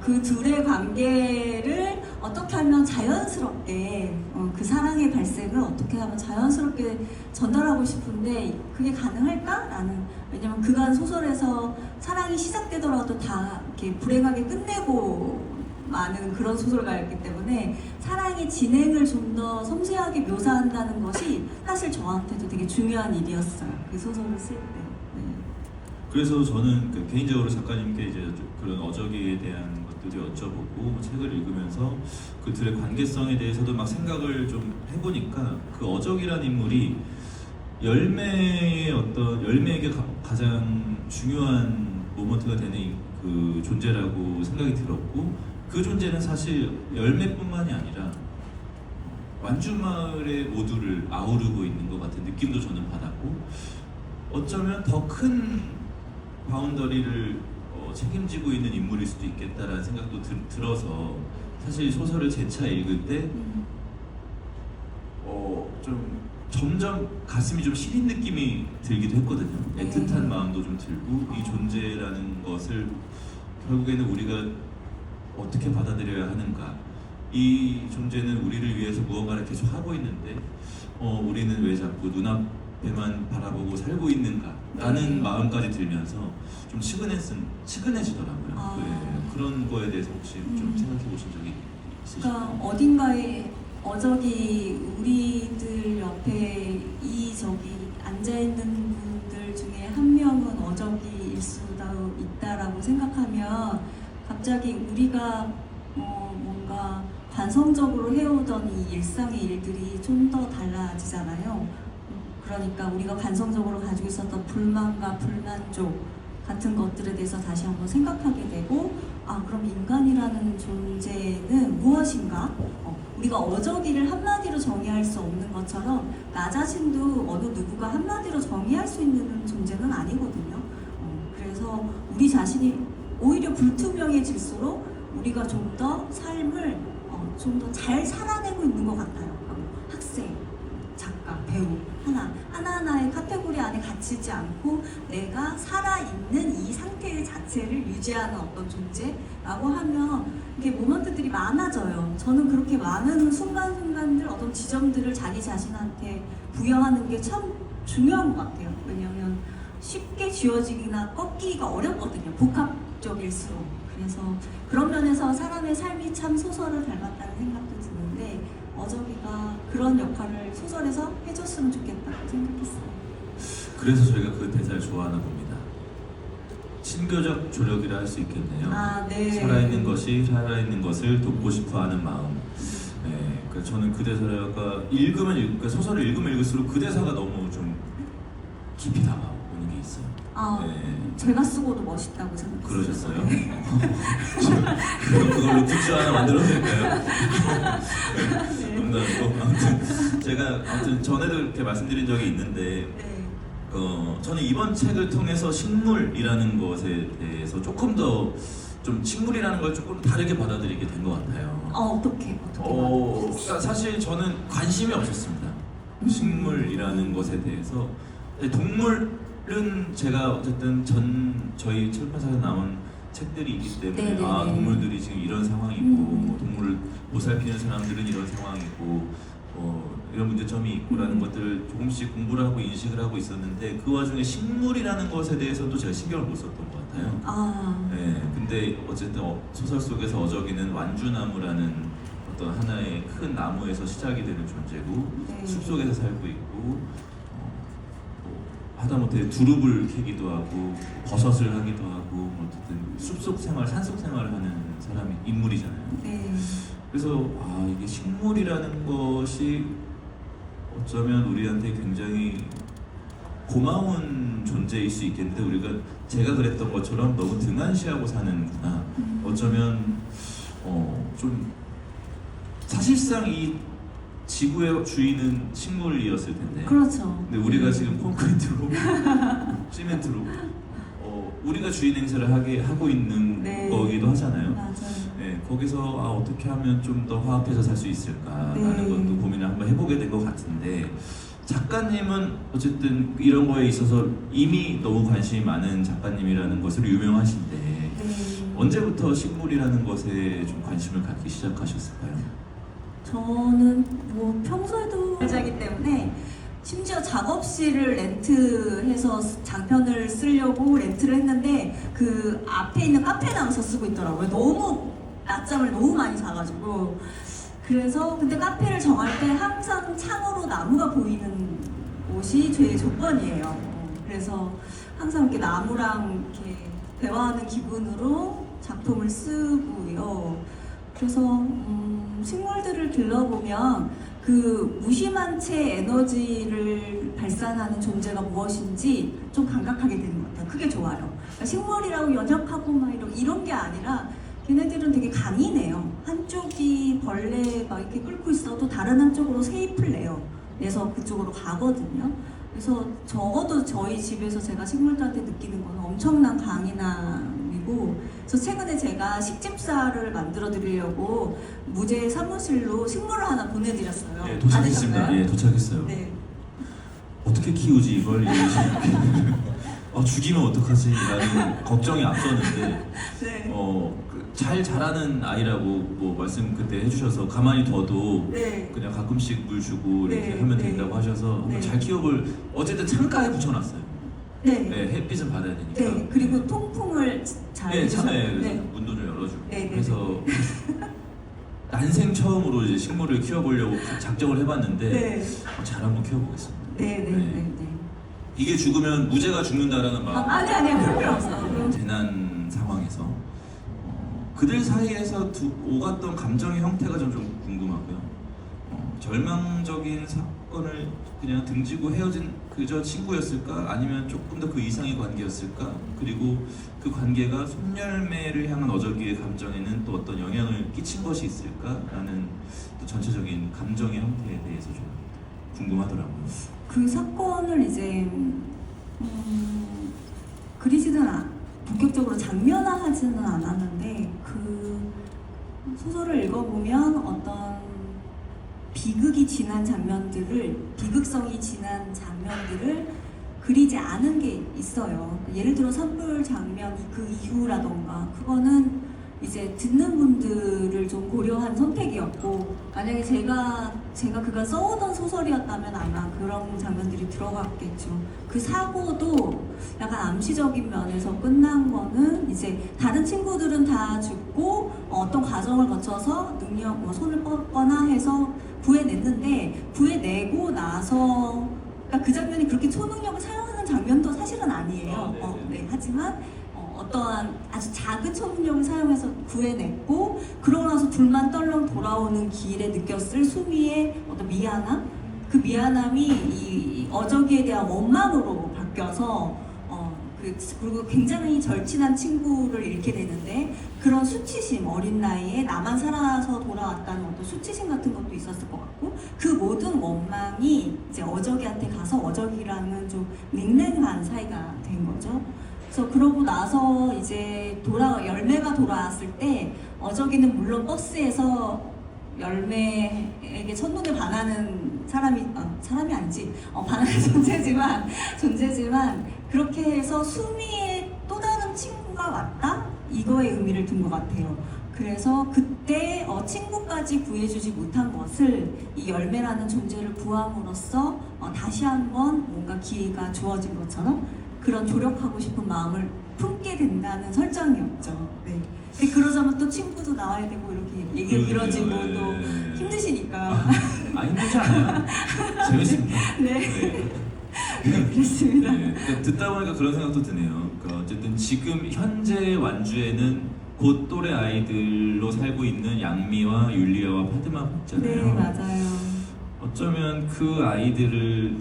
그 둘의 관계를 어떻게 하면 자연스럽게 그 사랑의 발생을 어떻게 하면 자연스럽게 전달하고 싶은데 그게 가능할까라는, 왜냐면 그간 소설에서 사랑이 시작되더라도 다 이렇게 불행하게 끝내고 많은 그런 소설가였기 때문에 사랑의 진행을 좀 더 섬세하게 묘사한다는 것이 사실 저한테도 되게 중요한 일이었어요. 그 소설을 쓸 때. 네. 그래서 저는 개인적으로 작가님께 이제 그런 어저기에 대한 것들을 여쭤보고 책을 읽으면서 그 둘의 관계성에 대해서도 막 생각을 좀 해보니까 그 어저기란 인물이 열매에게 가장 중요한 모먼트가 되는 그 존재라고 생각이 들었고 그 존재는 사실 열매뿐만이 아니라 완주마을의 모두를 아우르고 있는 것 같은 느낌도 저는 받았고 어쩌면 더 큰 바운더리를 책임지고 있는 인물일 수도 있겠다라는 생각도 들어서 사실 소설을 재차 읽을 때 좀 점점 가슴이 좀 시린 느낌이 들기도 했거든요. 애틋한 마음도 좀 들고 이 존재라는 것을 결국에는 우리가 어떻게 받아들여야 하는가, 이 존재는 우리를 위해서 무언가를 계속 하고 있는데 우리는 왜 자꾸 눈앞에만 바라보고 살고 있는가 라는 마음까지 들면서 좀 측은해지더라고요. 네, 그런 거에 대해서 혹시 좀 생각해 보신 적이 있으신가요? 그러니까 어딘가에 어저기 우리들 옆에 저기 앉아있는 분들 중에 한 명은 어저기일 수도 있다라고 생각하면 갑자기 우리가 뭔가 관성적으로 해오던 이 일상의 일들이 좀 더 달라지잖아요. 그러니까 우리가 관성적으로 가지고 있었던 불만과 불만족 같은 것들에 대해서 다시 한번 생각하게 되고 그럼 인간이라는 존재는 무엇인가? 우리가 어저기를 한마디로 정의할 수 없는 것처럼 나 자신도 어느 누구가 한마디로 정의할 수 있는 존재는 아니거든요. 그래서 우리 자신이 오히려 불투명해질수록 우리가 좀 더 삶을 좀 더 잘 살아내고 있는 것 같아요. 학생, 작가, 배우 하나하나의 카테고리 안에 갇히지 않고 내가 살아있는 이 상태 자체를 유지하는 어떤 존재라고 하면 이게 모먼트들이 많아져요. 저는 그렇게 많은 순간순간들 어떤 지점들을 자기 자신한테 부여하는 게 참 중요한 것 같아요. 왜냐하면 쉽게 지워지기나 꺾기가 어렵거든요. 복합적일수록. 그래서 그런 면에서 사람의 삶이 참 소설을 닮았다는 생각도 드는데 어저기가 그런 역할을 소설에서 해줬으면 좋겠다고 생각했어요. 그래서 저희가 그 대사를 좋아하나 봅니다. 친교적 조력이라 할 수 있겠네요. 아, 네. 살아있는 것이 살아있는 것을 돕고 싶어하는 마음. 네, 그래서 저는 그 대사가 그러니까 소설을 읽으면 읽을수록 그 대사가 너무 좀 깊이 다가오는 게 있어요. 아, 네. 제가 쓰고도 멋있다고 생각했어요. 그러셨어요? 그럼 그걸로 굿즈 하나 만들어도 될까요? 농담이고 아무튼 전에도 이렇게 말씀드린 적이 있는데 네. 저는 이번 책을 통해서 식물이라는 것에 대해서 조금 더 좀 식물이라는 걸 조금 다르게 받아들이게 된 것 같아요. 어떻게 그러니까 사실 저는 관심이 없었습니다. 식물이라는 것에 대해서. 근데 동물은 제가 어쨌든 저희 출판사에서 나온 책들이 있기 때문에 네네네. 아 동물들이 지금 이런 상황이고 뭐 동물을 보살피는 사람들은 이런 상황이고 이런 문제점이 있고라는 것들을 조금씩 공부를 하고 인식을 하고 있었는데 그 와중에 식물이라는 것에 대해서도 제가 신경을 못 썼던 것 같아요. 아, 네, 근데 어쨌든 소설 속에서 어저기는 완주나무라는 어떤 하나의 큰 나무에서 시작이 되는 존재고 네. 숲속에서 살고 있고 하다못해 두릅을 캐기도 하고 버섯을 하기도 하고 어쨌든 숲속 생활, 산속 생활을 하는 사람이 인물이잖아요. 네. 그래서 이게 식물이라는 것이 어쩌면 우리한테 굉장히 고마운 존재일 수 있겠는데 제가 그랬던 것처럼 너무 등한시하고 사는구나. 어쩌면 좀 사실상 이 지구의 주인은 식물이었을 텐데. 그렇죠. 근데 우리가 지금 콘크리트로, 시멘트로 우리가 주인 행세를 하고 있는 네. 거기도 하잖아요. 맞아요. 네, 거기서 어떻게 하면 좀 더 화합해서 살 수 있을까라는 네. 것도 고민을 한번 해보게 된 것 같은데 작가님은 어쨌든 이런 거에 있어서 이미 너무 관심이 많은 작가님이라는 것으로 유명하신데 네. 언제부터 식물이라는 것에 좀 관심을 갖기 시작하셨을까요? 저는 뭐 평소에도 여자이기 때문에 심지어 작업실을 렌트해서 장편을 쓰려고 렌트를 했는데 그 앞에 있는 카페 나와서 쓰고 있더라고요. 너무 낮잠을 너무 많이 자가지고. 그래서 근데 카페를 정할 때 항상 창으로 나무가 보이는 곳이 제 조건이에요. 그래서 항상 이렇게 나무랑 이렇게 대화하는 기분으로 작품을 쓰고요. 그래서 식물들을 길러보면 그 무심한 채 에너지를 발산하는 존재가 무엇인지 좀 감각하게 되는 것 같아요. 그게 좋아요. 그러니까 식물이라고 연약하고 막 이런 게 아니라 걔네들은 되게 강인해요. 한쪽이 벌레 막 이렇게 끓고 있어도 다른 한쪽으로 세입을 내요. 내서 그쪽으로 가거든요. 그래서 적어도 저희 집에서 제가 식물들한테 느끼는 건 엄청난 강인함이고, 그래서 최근에 제가 식집사를 만들어 드리려고 무제 사무실로 식물을 하나 보내드렸어요. 네, 도착했습니다. 받으셨나요? 예, 도착했어요. 네. 어떻게 키우지 이걸? 죽이면 어떡하지? 라는 걱정이 앞섰는데 네. 잘 자라는 아이라고 뭐 말씀 그때 해주셔서 가만히 둬도 네. 그냥 가끔씩 물 주고 이렇게 네, 하면 네. 된다고 하셔서 한번 네. 잘 키워볼 어쨌든 창가에 붙여놨어요. 네. 네, 햇빛은 받아야 되니까. 네. 그리고 통풍을 잘 네, 해주셨어요. 창에 네. 문도 좀 열어주고. 네, 네, 그래서 난생 처음으로 이제 식물을 키워보려고 작정을 해봤는데 네. 잘 한번 키워보겠습니다. 네. 이게 죽으면 무죄가 죽는다라는 마음. 아니요. 그런 없어요. 재난 상황에서 그들 사이에서 오갔던 감정의 형태가 좀 궁금하고요. 절망적인 사건을 그냥 등지고 헤어진 그저 친구였을까? 아니면 조금 더 그 이상의 관계였을까? 그리고 그 관계가 손열매를 향한 어저기의 감정에는 또 어떤 영향을 끼친 것이 있을까? 라는 또 전체적인 감정의 형태에 대해서 좀 궁금하더라고요. 그 사건을 이제 그리지는 본격적으로 장면화하지는 않았는데 그 소설을 읽어보면 어떤 비극성이 진한 장면들을 그리지 않은 게 있어요. 예를 들어 산불 장면 그 이후라던가 그거는 이제 듣는 분들을 좀 고려한 선택이었고, 만약에 제가 그가 써오던 소설이었다면 아마 그런 장면들이 들어갔겠죠. 그 사고도 약간 암시적인 면에서 끝난 거는 이제 다른 친구들은 다 죽고 어떤 과정을 거쳐서 손을 뻗거나 해서 구해냈는데, 구해내고 나서 그러니까 그 장면이 그렇게 초능력을 사용하는 장면도 사실은 아니에요. 네, 하지만 어떠한 아주 작은 초능력을 사용해서 구해냈고, 그러고 나서 둘만 떨렁 돌아오는 길에 느꼈을 수미의 어떤 미안함, 그 미안함이 이 어저기에 대한 원망으로 바뀌어서 그리고 굉장히 절친한 친구를 잃게 되는데, 그런 수치심, 어린 나이에 나만 살아서 돌아왔다는 어떤 수치심 같은 것도 있었을 것 같고, 그 모든 원망이 이제 어저기한테 가서 어저기랑은 좀 냉랭한 사이가 된 거죠. 그래서 그러고 나서 이제 열매가 돌아왔을 때, 어저기는 물론 버스에서 열매에게 첫눈에 반하는 사람이 아니지, 반하는 존재지만 그렇게 해서 수미의 또 다른 친구가 왔다? 이거에 의미를 둔 것 같아요. 그래서 그때 친구까지 구해주지 못한 것을 이 열매라는 존재를 구함으로써 다시 한번 뭔가 기회가 주어진 것처럼 그런 조력하고 싶은 마음을 품게 된다는 설정이었죠. 네. 근데 그러자면 또 친구도 나와야 되고 이렇게 얘기가 길어지고 또 힘드시니까. 힘들지 않아요. 재밌습니다. 네. 그렇습니다. 네. 그러니까 듣다 보니까 그런 생각도 드네요. 그러니까 어쨌든 지금 현재 완주에는 곧 또래 아이들로 살고 있는 양미와 율리아와 파드마가 있잖아요. 네, 맞아요. 어쩌면 그 아이들을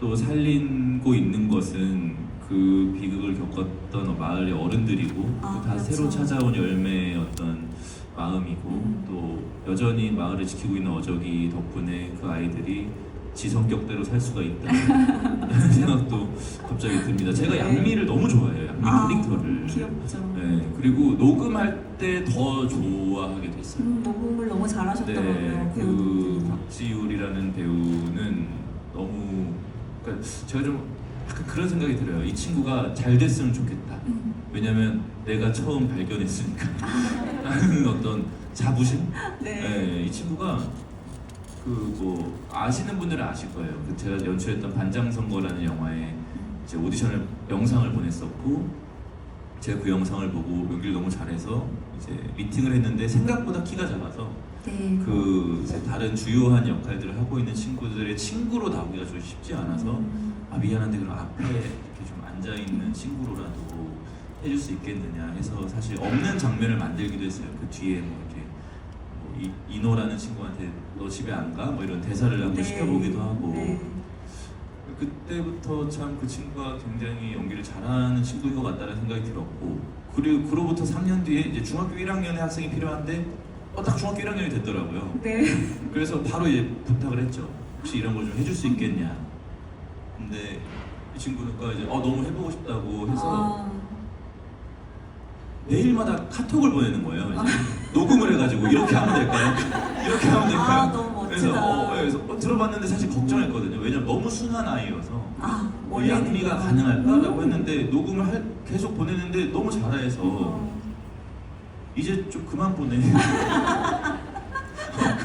또 살리고 있는 것은 그 비극을 겪었던 마을의 어른들이고, 다 그렇죠. 새로 찾아온 열매의 어떤 마음이고, 또 여전히 마을을 지키고 있는 어저기 덕분에 그 아이들이 지 성격대로 살 수가 있다는 생각도 갑자기 듭니다. 제가 양미를 너무 좋아해요. 양미 캐릭터를. 귀엽죠. 네, 그리고 녹음할 때 더 좋아하게 됐어요. 녹음을 너무 잘하셨더라고요. 네, 그 배우분들이. 박지율이라는 배우는 너무, 그러니까 제가 좀 약간 그런 생각이 들어요. 이 친구가 잘 됐으면 좋겠다. 왜냐면 내가 처음 발견했으니까. 하는 어떤 자부심? 네. 이 친구가 아시는 분들은 아실 거예요. 제가 연출했던 반장선거라는 영화에 이제 오디션을 영상을 보냈었고, 제가 그 영상을 보고 연기를 너무 잘해서 이제 미팅을 했는데 생각보다 키가 작아서 네. 이제 다른 주요한 역할들을 하고 있는 친구들의 친구로 나오기가 좀 쉽지 않아서 미안한데 그럼 앞에 이렇게 좀 앉아 있는 친구로라도 해줄 수 있겠느냐 해서 사실 없는 장면을 만들기도 했어요. 그 뒤에 이노라는 친구한테 너 집에 안 가? 이런 대사를 한번 시켜보기도 하고. 네. 그때부터 참 그 친구가 굉장히 연기를 잘하는 친구인 것 같다는 생각이 들었고, 그리고 그로부터 3년 뒤에 이제 중학교 1학년의 학생이 필요한데 딱 중학교 1학년이 됐더라고요. 네. 그래서 바로 부탁을 했죠. 혹시 이런 걸 좀 해줄 수 있겠냐. 근데 이 친구가 이제 너무 해보고 싶다고 해서 매일마다 카톡을 보내는 거예요. 이제 녹음을 해가지고 이렇게 하면 될까요? 이렇게 하면 될까요? 너무 그래서, 멋지다. 그래서 들어봤는데 사실 걱정했거든요. 왜냐면 너무 순한 아이여서 원래는 양미가 가능할까라고 했는데 녹음을 계속 보내는데 너무 잘해서 이제 좀 그만 보내.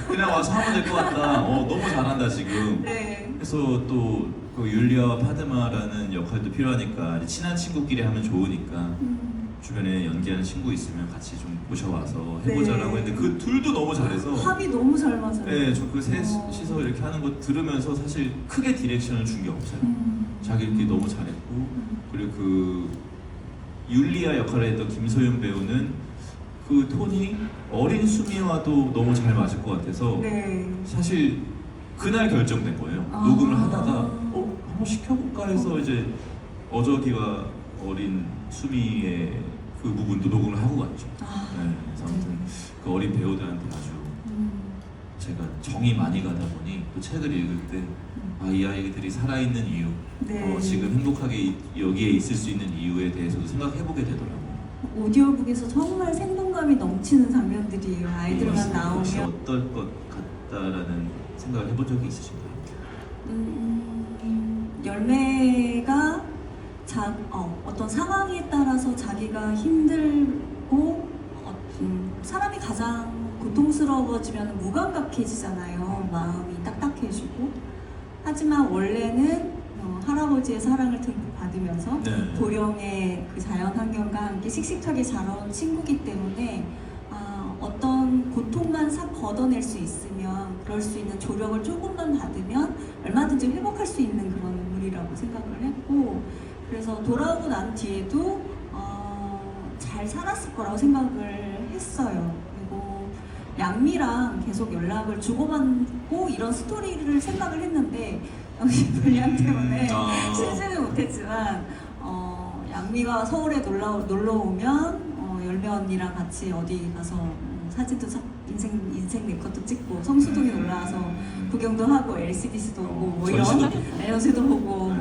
그냥 와서 하면 될 것 같다. 너무 잘한다 지금. 네. 그래서 또 그 율리아와 파드마라는 역할도 필요하니까 친한 친구끼리 하면 좋으니까 주변에 연기하는 친구 있으면 같이 좀 모셔와서 해보자라고 했는데 그 둘도 너무 잘해서 합이 너무 잘 맞아요. 네, 저 그 셋이서 이렇게 하는 거 들으면서 사실 크게 디렉션을 준 게 없어요. 자기들끼리 너무 잘했고, 그리고 그 율리아 역할을 했던 김소연 배우는 그 톤이 어린 수미와도 너무 잘 맞을 것 같아서 네. 사실 그날 결정된 거예요. 아. 녹음을 하다가 한번 시켜볼까 해서 이제 어저기와 어린 수미의 그 부분도 녹음을 하고 갔죠. 네, 그래서 아무튼 그 어린 배우들한테 아주 제가 정이 많이 가다 보니 또 책을 읽을 때 이 아이들이 살아있는 이유, 네. 지금 행복하게 여기에 있을 수 있는 이유에 대해서도 생각해보게 되더라고요. 오디오북에서 정말 생동감이 넘치는 장면들이에요. 아이들만 혹시 나오면. 어떨 것 같다라는 생각을 해본 적이 있으신가요? 열매가 어떤 상황에 따라서 자기가 힘들고 사람이 가장 고통스러워지면 무감각해지잖아요. 마음이 딱딱해지고. 하지만 원래는 할아버지의 사랑을 듬뿍 받으면서 네. 고령의 그 자연 환경과 함께 씩씩하게 자라온 친구기 때문에 어떤 고통만 싹 걷어낼 수 있으면 그럴 수 있는 조력을 조금만 받으면 얼마든지 회복할 수 있는 그런 인물이라고 생각을 했고, 그래서 돌아오고 난 뒤에도 잘 살았을 거라고 생각을 했어요. 그리고 양미랑 계속 연락을 주고받고 이런 스토리를 생각을 했는데 역시 분량 때문에 쓰지는 못했지만 양미가 서울에 놀러 오면 열매 언니랑 같이 어디 가서 사진도 인생 내 것도 찍고 성수동에 올라와서 구경도 하고 LCD도 보고 뭐 이런 전시도 보고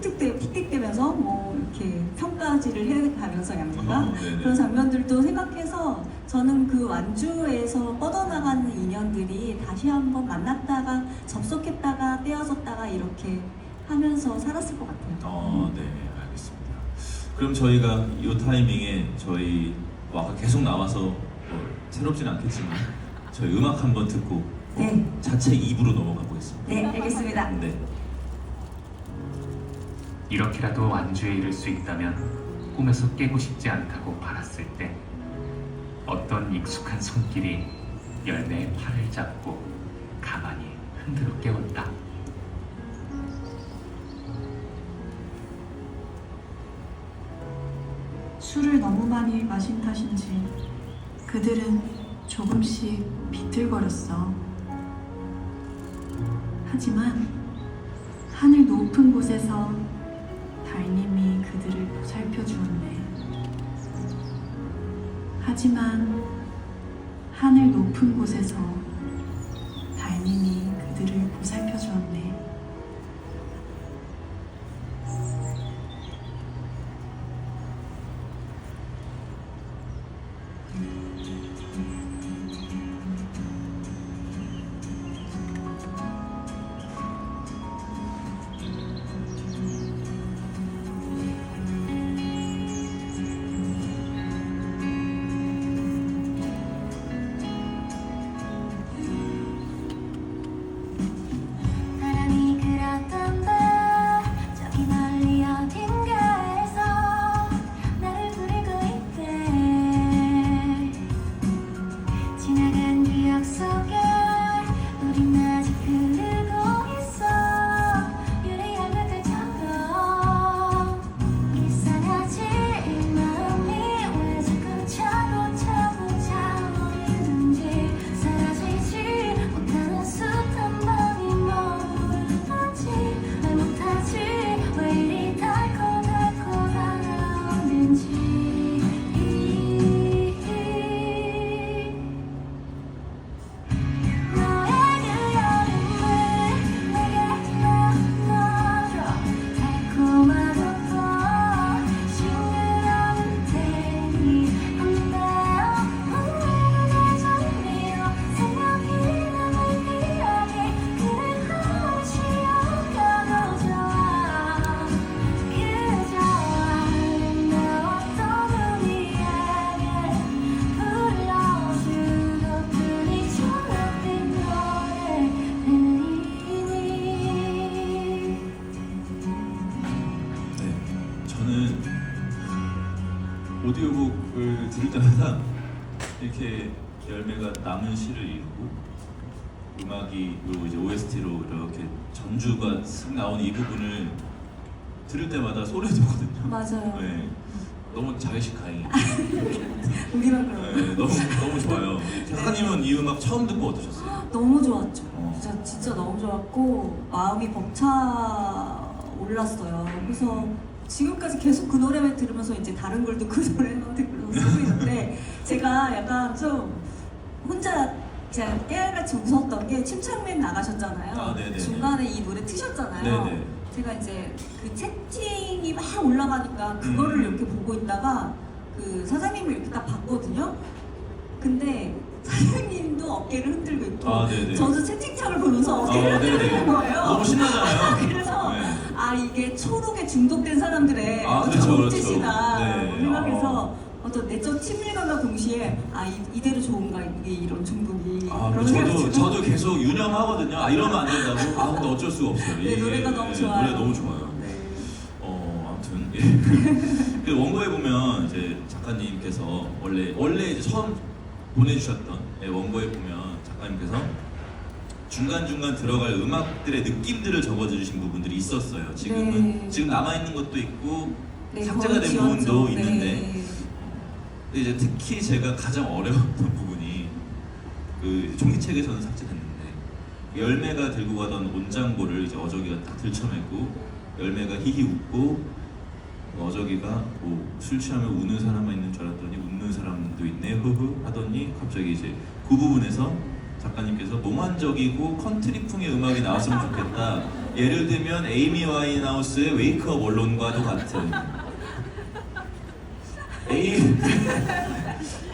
틱틱대면서 뭐 이렇게 평가지를 해가면서 양미가 그런 장면들도 생각해서 저는 그 완주에서 뻗어나가는 인연들이 다시 한번 만났다가 접속했다가 떼어졌다가 이렇게 하면서 살았을 것 같아요. 네, 알겠습니다. 그럼 저희가 이 타이밍에 저희 아까 계속 나와서 새롭진 않겠지만 저희 음악 한번 듣고 네. 자체 2부로 넘어가 보겠습니다. 네, 알겠습니다. 네. 이렇게라도 완주에 이를 수 있다면 꿈에서 깨고 싶지 않다고 바랐을 때 어떤 익숙한 손길이 열매의 팔을 잡고 가만히 흔들어 깨웠다. 술을 너무 많이 마신 탓인지 그들은 조금씩 비틀거렸어. 하지만 하늘 높은 곳에서 달님이 그들을 보살펴 주었네. 하지만 하늘 높은 곳에서 달님이 그들을 보살펴 주었네. 바람이 그렇단다. 저기 멀리 어딘가에서 나를 부르고 있대. 지나간 기억 속에 우린 아직 흐르고 있어. 유리한 그들처럼. 이상하지 이 마음이 왜 자꾸 차고 차오르는지. 사라지지 못하는 숱한 밤이 머무르는지. 말 못하지 왜 이리 닳고 다가오는지. 너의 그 여름을 내게 나눠줘. 달콤하고도 싱그러운 테니 한데요. 오늘의 정리로 생각이 남을 기억이 그를 한없이 여겨도 좋아. 그저 아름다웠던 우리에게 불러주고 뿐이 초록빛 노래 들리니. 네, 저는 오디오북을 들을 때마다 이렇게 열매가 남은 시를 읽고 음악이 요 이제 OST로 이렇게 전주가 슥 나오는 이 부분을 들을 때마다 소리가 돋거든요. 맞아요. 네, 너무 자의식 가잉. 우리만 그런 거. 네, 너무 좋아요. 작가님은 이 음악 처음 듣고 어떠셨어요? 너무 좋았죠. 어. 진짜 너무 좋았고 마음이 벅차 올랐어요. 그래서 지금까지 계속 그 노래만 들으면서 이제 다른 걸도 그 노래만 들으면서 쓰고 있는데 제가 약간 좀 혼자 제가 깨알같이 웃었던 게 침착맨 나가셨잖아요. 아, 네네네. 중간에 이 노래 트셨잖아요. 네네. 제가 이제 그 채팅이 막 올라가니까 그거를 이렇게 보고 있다가 그 사장님을 이렇게 딱 봤거든요. 근데 사장님도 어깨를 흔들고 있고 아, 네네. 저도 채팅창을 보면서 어깨를 흔들고 있는 거예요. 너무 신나잖아요. 그래서 네. 아 이게 초록에 중독된 사람들의 아, 어떤 그렇죠, 그렇죠. 몸짓이다 네. 생각해서 어떤 내적 친밀감과 동시에 아 이대로 좋은가 이게 이런 중독이 아, 그런 저도 생각이 저도 계속 유념하거든요. 아, 이러면 안 된다고. 아, 근데 어쩔 수가 없어요. 네, 노래가 너무 좋아요. 노래 너무 좋아요. 네. 아무튼 예. 그 원고에 보면 이제 작가님께서 원래 이제 처음 보내주셨던 원고에 보면 작가님께서 중간중간 들어갈 음악들의 느낌들을 적어주신 부분들이 있었어요. 지금은 네. 지금 남아 있는 것도 있고 네, 삭제가 거의 된 지웠죠. 부분도 네. 있는데 근데 이제 특히 제가 가장 어려웠던 부분이 그 종이책에서는 삭제됐는데 열매가 들고 가던 온장고를 이제 어저기가 딱 들쳐매고 열매가 히히 웃고 어저기가 뭐 술 취하면 우는 사람만 있는 줄 알았더니 웃는 사람도 있네 흐흐 하더니 갑자기 이제 그 부분에서 작가님께서 몽환적이고 컨트리풍의 음악이 나왔으면 좋겠다. 예를 들면 에이미 와인하우스의 웨이크업 언론과도 같은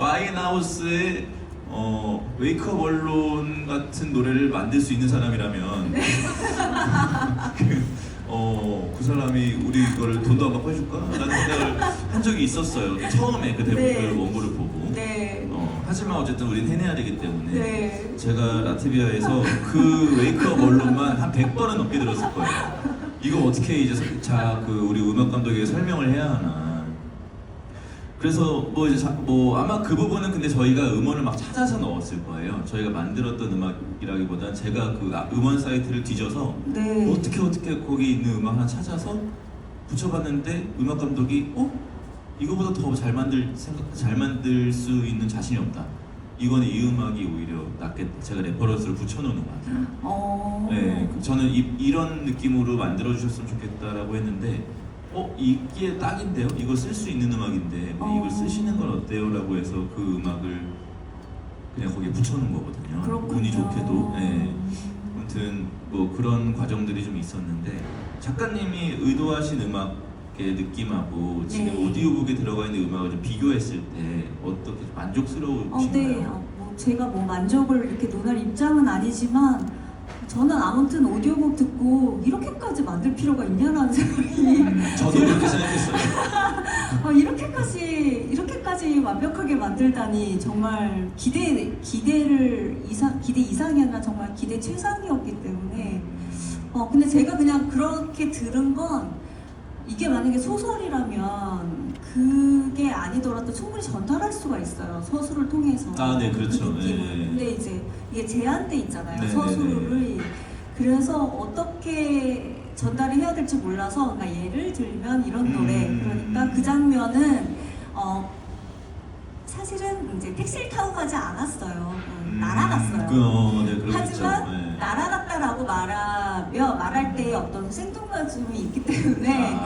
와인하우스의 웨이크업 언론 같은 노래를 만들 수 있는 사람이라면 그 사람이 우리 이거를 돈도 안 받고 해줄까? 라는 생각을 한 적이 있었어요. 처음에 그 대본을 네. 원고를 보고 네. 하지만 어쨌든 우린 해내야 되기 때문에 네. 제가 라트비아에서 그 웨이크업 언론만 한 100번은 넘게 들었을 거예요. 이거 어떻게 이제 우리 음악 감독에게 설명을 해야 하나. 그래서 뭐 이제 아마 그 부분은 근데 저희가 음원을 막 찾아서 넣었을 거예요. 저희가 만들었던 음악이라기보단 제가 그 음원 사이트를 뒤져서 네. 어떻게 거기 있는 음악 하나 찾아서 붙여봤는데 음악 감독이 이거보다 더 잘 만들 수 있는 자신이 없다. 이거는 이 음악이 오히려 낫겠다. 제가 레퍼런스를 붙여놓은 음악. 네, 저는 이런 느낌으로 만들어 주셨으면 좋겠다라고 했는데 이게 딱인데요? 이거 쓸 수 있는 음악인데 이걸 쓰시는 건 어때요? 라고 해서 그 음악을 그냥 거기에 붙여놓은 거거든요. 그렇군요. 운이 좋게도. 네. 아무튼 뭐 그런 과정들이 좀 있었는데 작가님이 의도하신 음악의 느낌하고 지금 네. 오디오북에 들어가 있는 음악을 좀 비교했을 때 어떻게 좀 만족스러우신가요? 네. 뭐 제가 뭐 만족을 이렇게 논할 입장은 아니지만 저는 아무튼 오디오북 듣고 이렇게까지 만들 필요가 있냐라는 생각이 저도 그렇게 생각했어요. 이렇게까지 완벽하게 만들다니 정말 기대 이상이었나 정말 기대 최상이었기 때문에 근데 제가 그냥 그렇게 들은 건 이게 만약에 소설이라면 그게 아니더라도 충분히 전달할 수가 있어요. 서술을 통해서. 네, 그렇죠. 그 느낌을. 네. 근데 이제 이게 제한돼 있잖아요. 네, 서술을. 그래서 어떻게 전달을 해야 될지 몰라서 그러니까 예를 들면 이런 노래 그러니까 그 장면은 사실은 이제 택시를 타고 가지 않았어요. 날아갔어요. 네, 그렇죠. 하지만 네. 날아갔다라고 말할 때 어떤 생동감이 있기 때문에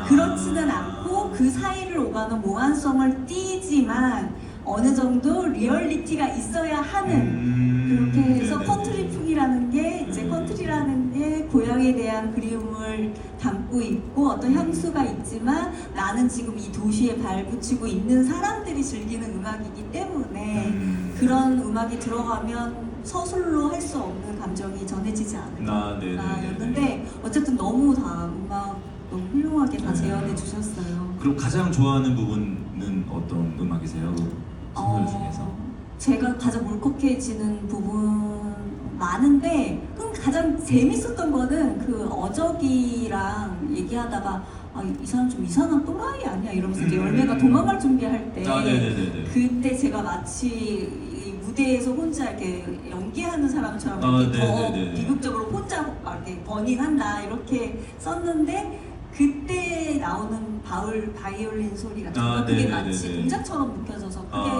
그렇지는 않고 그 사이를 오가는 몽환성을 띠지만 어느 정도 리얼리티가 있어야 하는 그렇게 해서 네네네. 컨트리풍이라는 게 이제 컨트리라는 게 고향에 대한 그리움을 담고 있고 어떤 향수가 있지만 나는 지금 이 도시에 발붙이고 있는 사람들이 즐기는 음악이기 때문에 그런 음악이 들어가면 서술로 할 수 없는 감정이 전해지지 네네네. 않을까였는데 어쨌든 너무 다 음악 너무 훌륭하게 다 재현해 주셨어요. 그럼 가장 좋아하는 부분은 어떤 음악이세요? 소설 중에서? 제가 가장 울컥해지는 부분 많은데 가장 재밌었던 거는 그 어저기랑 얘기하다가 이 사람 좀 이상한 또라이 아니야 이러면서 이제 열매가 도망갈 준비할 때 네네네네. 그때 제가 마치 이 무대에서 혼자 이렇게 연기하는 사람처럼 이렇게 더 네네네. 비극적으로 혼자 막 이렇게 버닝한다 이렇게 썼는데 그때 나오는 바이올린 소리가 정말 그게 네네네네. 마치 동작처럼 느껴져서 그게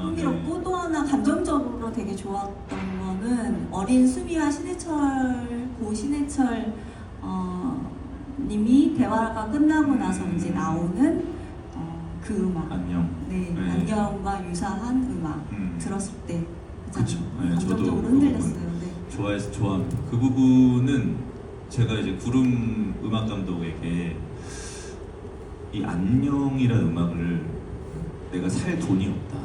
흥미롭고 또 하나 감정적으로 되게 좋았던 거는 부분은 어린 수미와 고 신해철 님이 대화가 끝나고 나서 이제 나오는 그 음악. 안녕. 네, 네. 안녕과 유사한 음악 들었을 때 그쵸. 네, 감정적으로 저도 그 흔들렸어요. 부분 네. 좋아합니다. 그 부분은 제가 이제 구름 음악 감독에게 이 안녕이라는 음악을 내가 살 돈이 없다.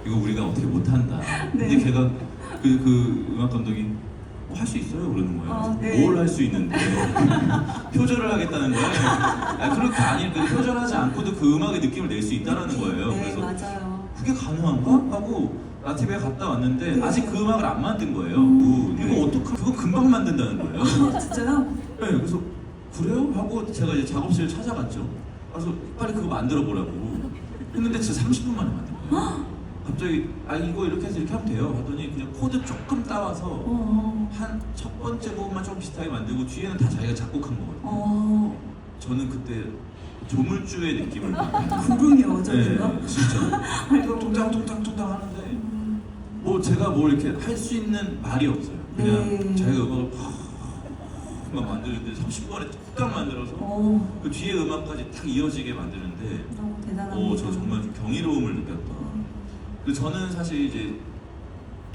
이거 우리가 어떻게 못한다. 근데 네. 걔가 그 음악 감독이 할 수 있어요 그러는 거예요. 네. 뭘 할 수 있는데 표절을 하겠다는 거예요. 그렇게 아니 표절하지 않고도 그 음악의 느낌을 낼 수 있다라는 거예요. 네, 그래서 맞아요. 그게 가능한가? 하고 라티베에 갔다 왔는데 네. 아직 그 음악을 안 만든 거예요. 네. 이거 어떡하? 그거 금방 만든다는 거예요. 진짜요? 네, 그래서 그래요? 하고 제가 이제 작업실을 찾아갔죠. 그래서 빨리 그거 만들어 보라고 했는데 진짜 30분 만에 만든 거예요. 갑자기 이거 이렇게 해서 이렇게 하면 돼요 하더니 그냥 코드 조금 따와서 한 첫 번째 부분만 좀 비슷하게 만들고 뒤에는 다 자기가 작곡한 거거든요. 저는 그때 조물주의 느낌을 받았어요. 구름이 어쩌고요? 네, 진짜 통장통장 하는데 뭐 제가 뭘 이렇게 할 수 있는 말이 없어요. 그냥 네. 자기가 음악을 막 만드는데 30분에 뚝딱 만들어서 그 뒤에 음악까지 딱 이어지게 만드는데 너무 대단합니다. 저 정말 좀 경이로움을 느꼈다. 그래서 저는 사실 이제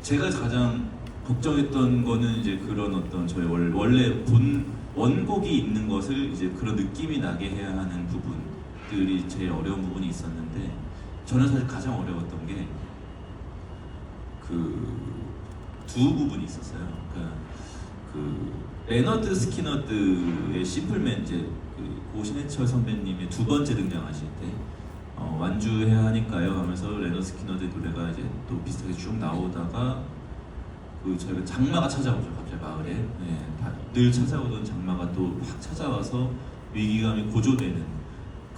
제가 가장 걱정했던 거는 이제 그런 어떤 저의 원래 원곡이 있는 것을 이제 그런 느낌이 나게 해야 하는 부분들이 제일 어려운 부분이 있었는데 저는 사실 가장 어려웠던 게 그 두 부분이 있었어요. 그러니까 그 레너드 스키너드의 심플맨 이제 고 신해철 선배님의 두 번째 등장하실 때 완주해야 하니까요 하면서 레너드 스키너드의 노래가 이제 또 비슷하게 쭉 나오다가 그 저희가 장마가 찾아오죠. 갑자기 마을에 늘 찾아오던 장마가 또 확 찾아와서 위기감이 고조되는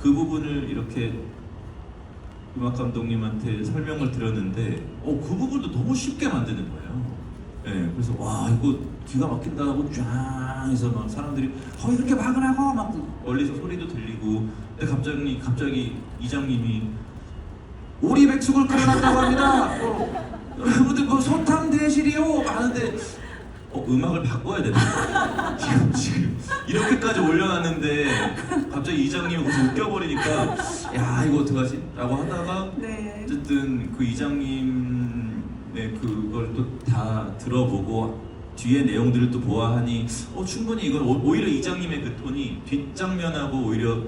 그 부분을 이렇게 음악 감독님한테 설명을 들었는데 그 부분도 너무 쉽게 만드는 거예요. 네, 그래서 와 이거 기가 막힌다고 쫙 해서 막 사람들이 이렇게 막으라고 막 멀리서 소리도 들리고 근데 갑자기 이장님이 오리백숙을 끓여놨다고 합니다. 여러분들 뭐 소탕 대실이요 하는데 음악을 바꿔야 된다. 지금 이렇게까지 올려놨는데 갑자기 이장님이 거기서 웃겨버리니까 야 이거 어떡하지? 라고 하다가 네. 어쨌든 그 이장님의 그걸 또 다 들어보고 뒤에 내용들을 또 보아하니 충분히 이건 오히려 이장님의 그 톤이 뒷장면하고 오히려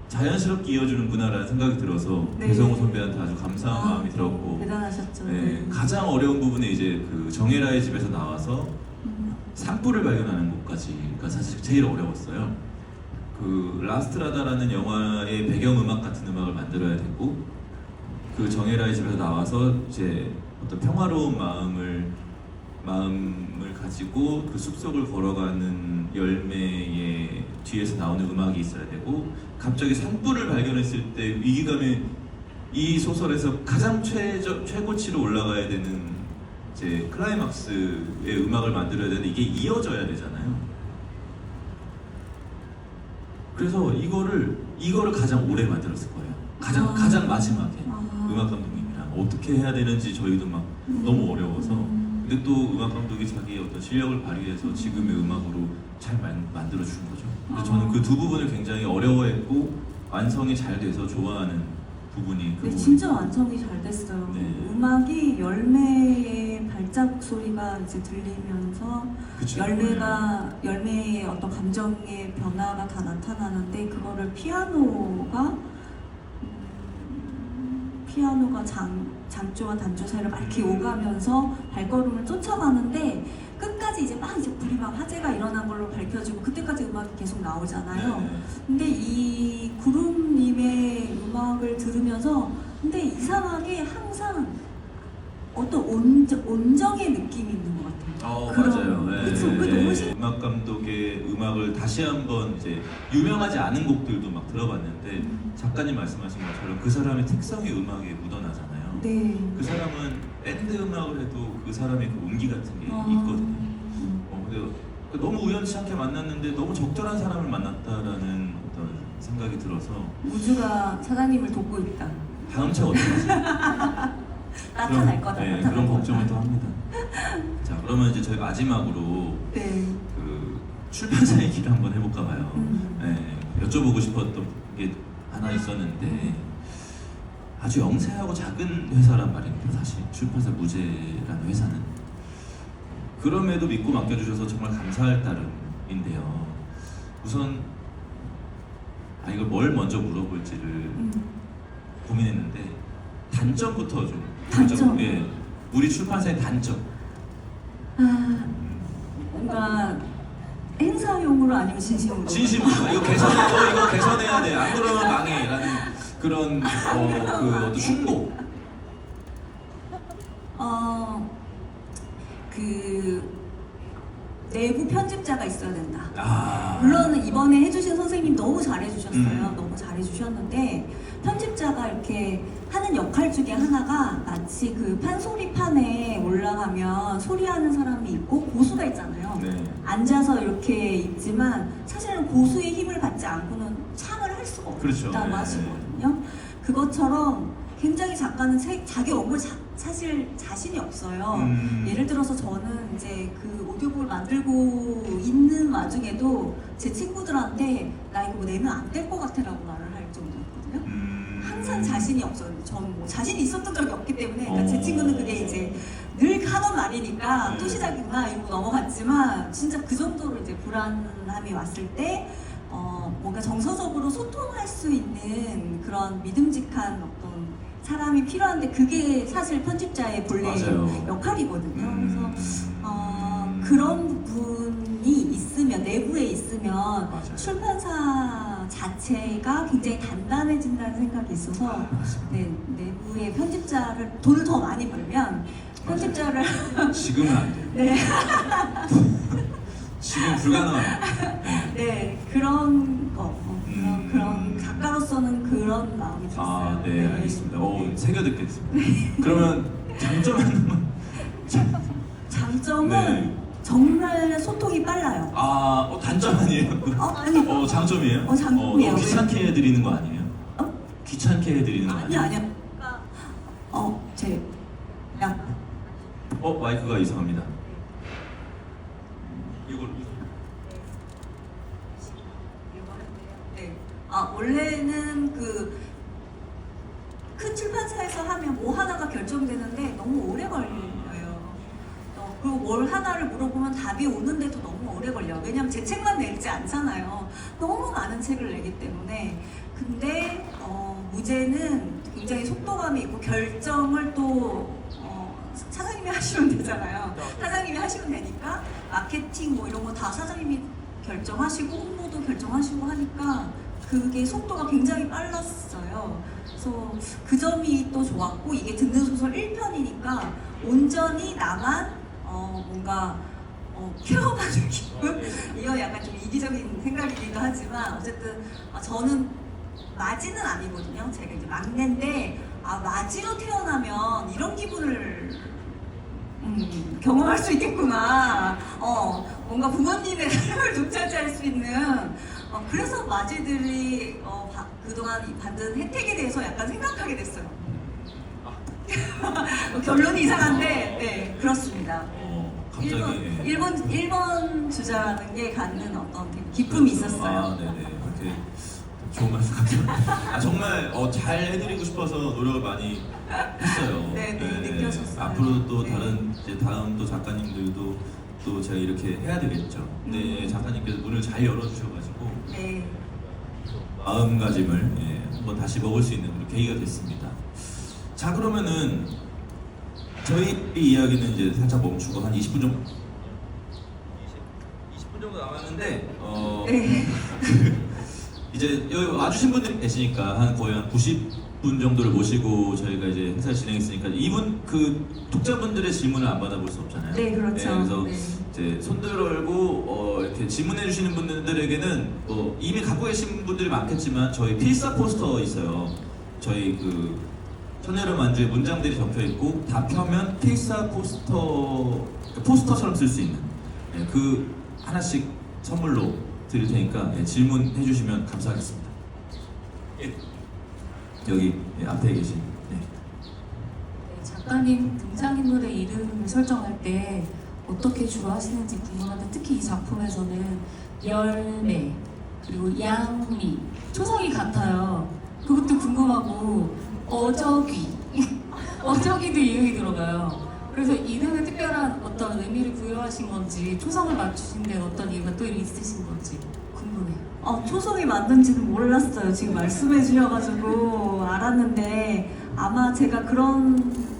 자연스럽게 이어주는구나라는 생각이 들어서 네. 배성우 선배한테 아주 감사한 마음이 들었고 대단하셨죠. 네, 가장 어려운 부분에 이제 그 정혜라의 집에서 나와서 산불을 발견하는 것까지가 사실 제일 어려웠어요. 그 라스트라다라는 영화의 배경음악 같은 음악을 만들어야 되고 그 정혜라의 집에서 나와서 이제 어떤 평화로운 마음을 가지고 그 숲속을 걸어가는 열매의 뒤에서 나오는 음악이 있어야 되고 갑자기 산불을 발견했을 때 위기감이 이 소설에서 가장 최고치로 올라가야 되는 이제 클라이막스의 음악을 만들어야 되는데 이게 이어져야 되잖아요. 그래서 이거를 가장 오래 만들었을 거예요. 가장 마지막에 음악 감독님이랑 어떻게 해야 되는지 저희도 막 너무 어려워서 근데 또 음악 감독이 자기의 어떤 실력을 발휘해서 지금의 음악으로 잘 만들어 준 거죠. 근데 저는 그 두 부분을 굉장히 어려워했고 완성이 잘 돼서 좋아하는 부분이 그 네, 부분. 진짜 완성이 잘 됐어요. 네. 음악이 열매의 발자국 소리가 이제 들리면서 그쵸. 열매의 어떤 감정의 변화가 다 나타나는데 그거를 피아노가 장조와 단조 사이를 막 이렇게 오가면서 발걸음을 쫓아가는데 끝까지 이제 불이 막 화재가 일어난 걸로 밝혀지고 그때까지 음악이 계속 나오잖아요. 네. 근데 이 구름님의 음악을 들으면서 근데 이상하게 항상 어떤 온정의 느낌이 있는 것 같아요. 맞아요. 네, 그쵸? 그게 너무 음악 감독의 음악을 다시 한번 이제 유명하지 않은 곡들도 막 들어봤는데 작가님 말씀하신 것처럼 그 사람의 특성이 음악에 묻어나잖아요. 네. 그 사람은 밴드 음악을 해도 그 사람의 그 온기 같은 게 있거든요. 근데 너무 우연치 않게 만났는데 너무 적절한 사람을 만났다라는 어떤 생각이 들어서 우주가 사장님을 돕고 있다. 다음 차 어떻게 하세요? 나타날 거다. 네, 나타날 그런 거다. 걱정을 또 합니다. 자, 그러면 이제 저희 마지막으로 네. 그 출판사 얘기를 한번 해볼까 봐요. 음. 네, 여쭤보고 싶었던 게 하나 있었는데 아주 영세하고 작은 회사란 말입니다. 사실 출판사 무제라는 회사는 그럼에도 믿고 맡겨주셔서 정말 감사할 따름인데요. 우선 이걸 뭘 먼저 물어볼지를 고민했는데 단점부터 좀 단점? 예, 우리 출판사의 단점. 아, 뭔가 행사용으로 아니면 진심으로? 진심으로 이거 개선해야 돼. 안 그러면 망해라는 그런 그 어떤 충고. 그 내부 편집자가 있어야 된다. 아, 물론 이번에 해주신 선생님 너무 잘해주셨어요. 음. 너무 잘해주셨는데 편집자가 이렇게 하는 역할 중에 하나가 마치 그 판소리판에 올라가면 소리하는 사람이 있고 고수가 있잖아요. 네. 앉아서 이렇게 있지만 사실은 고수의 힘을 받지 않고는 창을 할 수가 그렇죠. 없다고 네. 하시거든요. 그것처럼 굉장히 작가는 자기 업무 사실 자신이 없어요. 예를 들어서 저는 이제 그 오디오북을 만들고 있는 와중에도 제 친구들한테 나 이거 뭐 내면 안 될 것 같아라고 말을 할 정도였거든요. 항상 자신이 없어요. 저는 뭐 자신이 있었던 적이 없기 때문에 그러니까 제 친구는 그게 이제 늘 하던 말이니까 또 시작이구나 이러고 넘어갔지만 진짜 그 정도로 이제 불안함이 왔을 때 뭔가 정서적으로 소통할 수 있는 그런 믿음직한 어떤 사람이 필요한데 그게 사실 편집자의 본래 맞아요. 역할이거든요. 그래서 그런 분이 있으면 내부에 있으면 맞아요. 출판사 자체가 굉장히 단단해진다는 생각이 있어서 네, 내부의 편집자를 돈을 더 많이 벌면 편집자를 지금은 안 돼요. 네, 지금 불가능합니다. 네 그런 거 그런 음. 작가로서는 그런 마음이 들었어요. 아, 네, 알겠습니다. 새겨 듣겠습니다. 그러면 장점 하나만. 장점은 네. 정말 소통이 빨라요. 단점 아니에요? 아니. 장점이에요? 장점이에요. 너무 귀찮게 해드리는 거 아니에요? 어? 귀찮게 해드리는 거 아니에요? 아니야. 야. 마이크가 이상합니다. 이걸 네. 원래는 큰 출판사에서 하면 뭐 하나가 결정되는데 너무 오래 걸려요. 그리고 뭘 하나를 물어보면 답이 오는데도 너무 오래 걸려요. 왜냐면 제 책만 내지 않잖아요. 너무 많은 책을 내기 때문에. 근데 무제는 굉장히 속도감이 있고 결정을 또 사장님이 하시면 되잖아요. 사장님이 하시면 되니까 마케팅 뭐 이런 거 다 사장님이 결정하시고 홍보도 결정하시고 하니까 그게 속도가 굉장히 빨랐어요. 그래서 그 점이 또 좋았고 이게 듣는 소설 1편이니까 온전히 나만 뭔가 케어받는 기분? 이거 약간 좀 이기적인 생각이기도 하지만 어쨌든 저는 마지는 아니거든요. 제가 이제 막내인데 마지로 태어나면 이런 기분을 경험할 수 있겠구나. 뭔가 부모님의 삶을 독차지할 수 있는 그래서 마지들이 그동안 받은 혜택에 대해서 약간 생각하게 됐어요. 결론이 이상한데 네 그렇습니다. 갑자기 1번 주자라는 게 갖는 어떤 되게 기쁨이 있었어요. 네네. 이렇게 좋은 말씀 감사합니다. 정말 잘 해드리고 싶어서 노력을 많이 했어요. 네, 느껴졌어요. 앞으로 또 네. 다른 다음 또 작가님들도 또 제가 이렇게 해야 되겠죠. 근데 작가님께서 문을 잘 열어주셔가지고 네. 마음가짐을 한번 다시 먹을 수 있는 그런 계기가 됐습니다. 자, 그러면은 저희 이야기는 이제 살짝 멈추고 한 20분 정도 20분 정도 남았는데 네. 이제 여기 와주신 분들이 계시니까 거의 한 90분 정도를 모시고 저희가 이제 행사를 진행했으니까 이분 독자분들의 질문을 안 받아볼 수 없잖아요. 네, 그렇죠. 그래서 네. 이제 손 들고 이렇게 질문해 주시는 분들에게는 이미 갖고 계신 분들이 많겠지만 저희 필사 포스터 있어요. 저희 천여름 안주에 문장들이 적혀 있고 다 펴면 필사 포스터처럼 쓸 수 있는 그 하나씩 선물로 드릴 테니까 질문해 주시면 감사하겠습니다. 여기 앞에 계신. 네, 작가님 등장인물의 이름을 설정할 때 어떻게 주로 하시는지 궁금한데 특히 이 작품에서는 열매 그리고 양미 초성이 같아요. 그것도 궁금하고 어저귀 어저귀도 이름이 들어가요. 그래서 이름에 특별한 어떤 의미를 부여하신 건지 초성을 맞추신 데 어떤 이유가 또 있으신 건지 궁금해요. 초성이 맞는지는 몰랐어요. 지금 말씀해 주셔가지고 알았는데 아마 제가 그런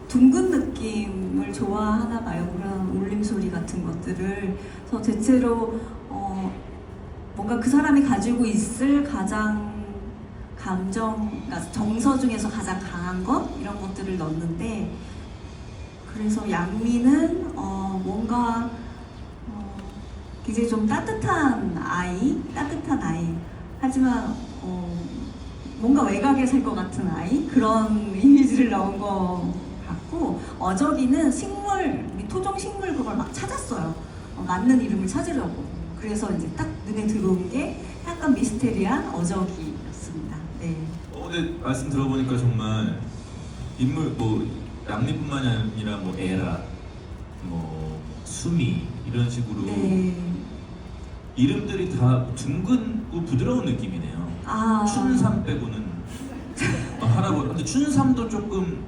둥근 느낌을 좋아하나 봐요. 그런 울림소리 같은 것들을. 그래서 대체로 뭔가 그 사람이 가지고 있을 가장 그러니까 정서 중에서 가장 강한 것 이런 것들을 넣는데 그래서 양미는 뭔가 굉장히 좀 따뜻한 아이 하지만 뭔가 외곽에 살 것 같은 아이 그런 이미지를 넣은 것 같고 어저기는 식물 토종 식물 그걸 막 찾았어요. 맞는 이름을 찾으려고. 그래서 이제 딱 눈에 들어온 게 약간 미스테리한 어저기였습니다. 네. 근데 말씀 들어보니까 정말 인물 뭐 양미뿐만이 아니라 뭐 에라, 뭐 수미 이런 식으로 네. 이름들이 다 둥근고 부드러운 느낌이네요. 춘삼 빼고는 할아버지. 근데 춘삼도 조금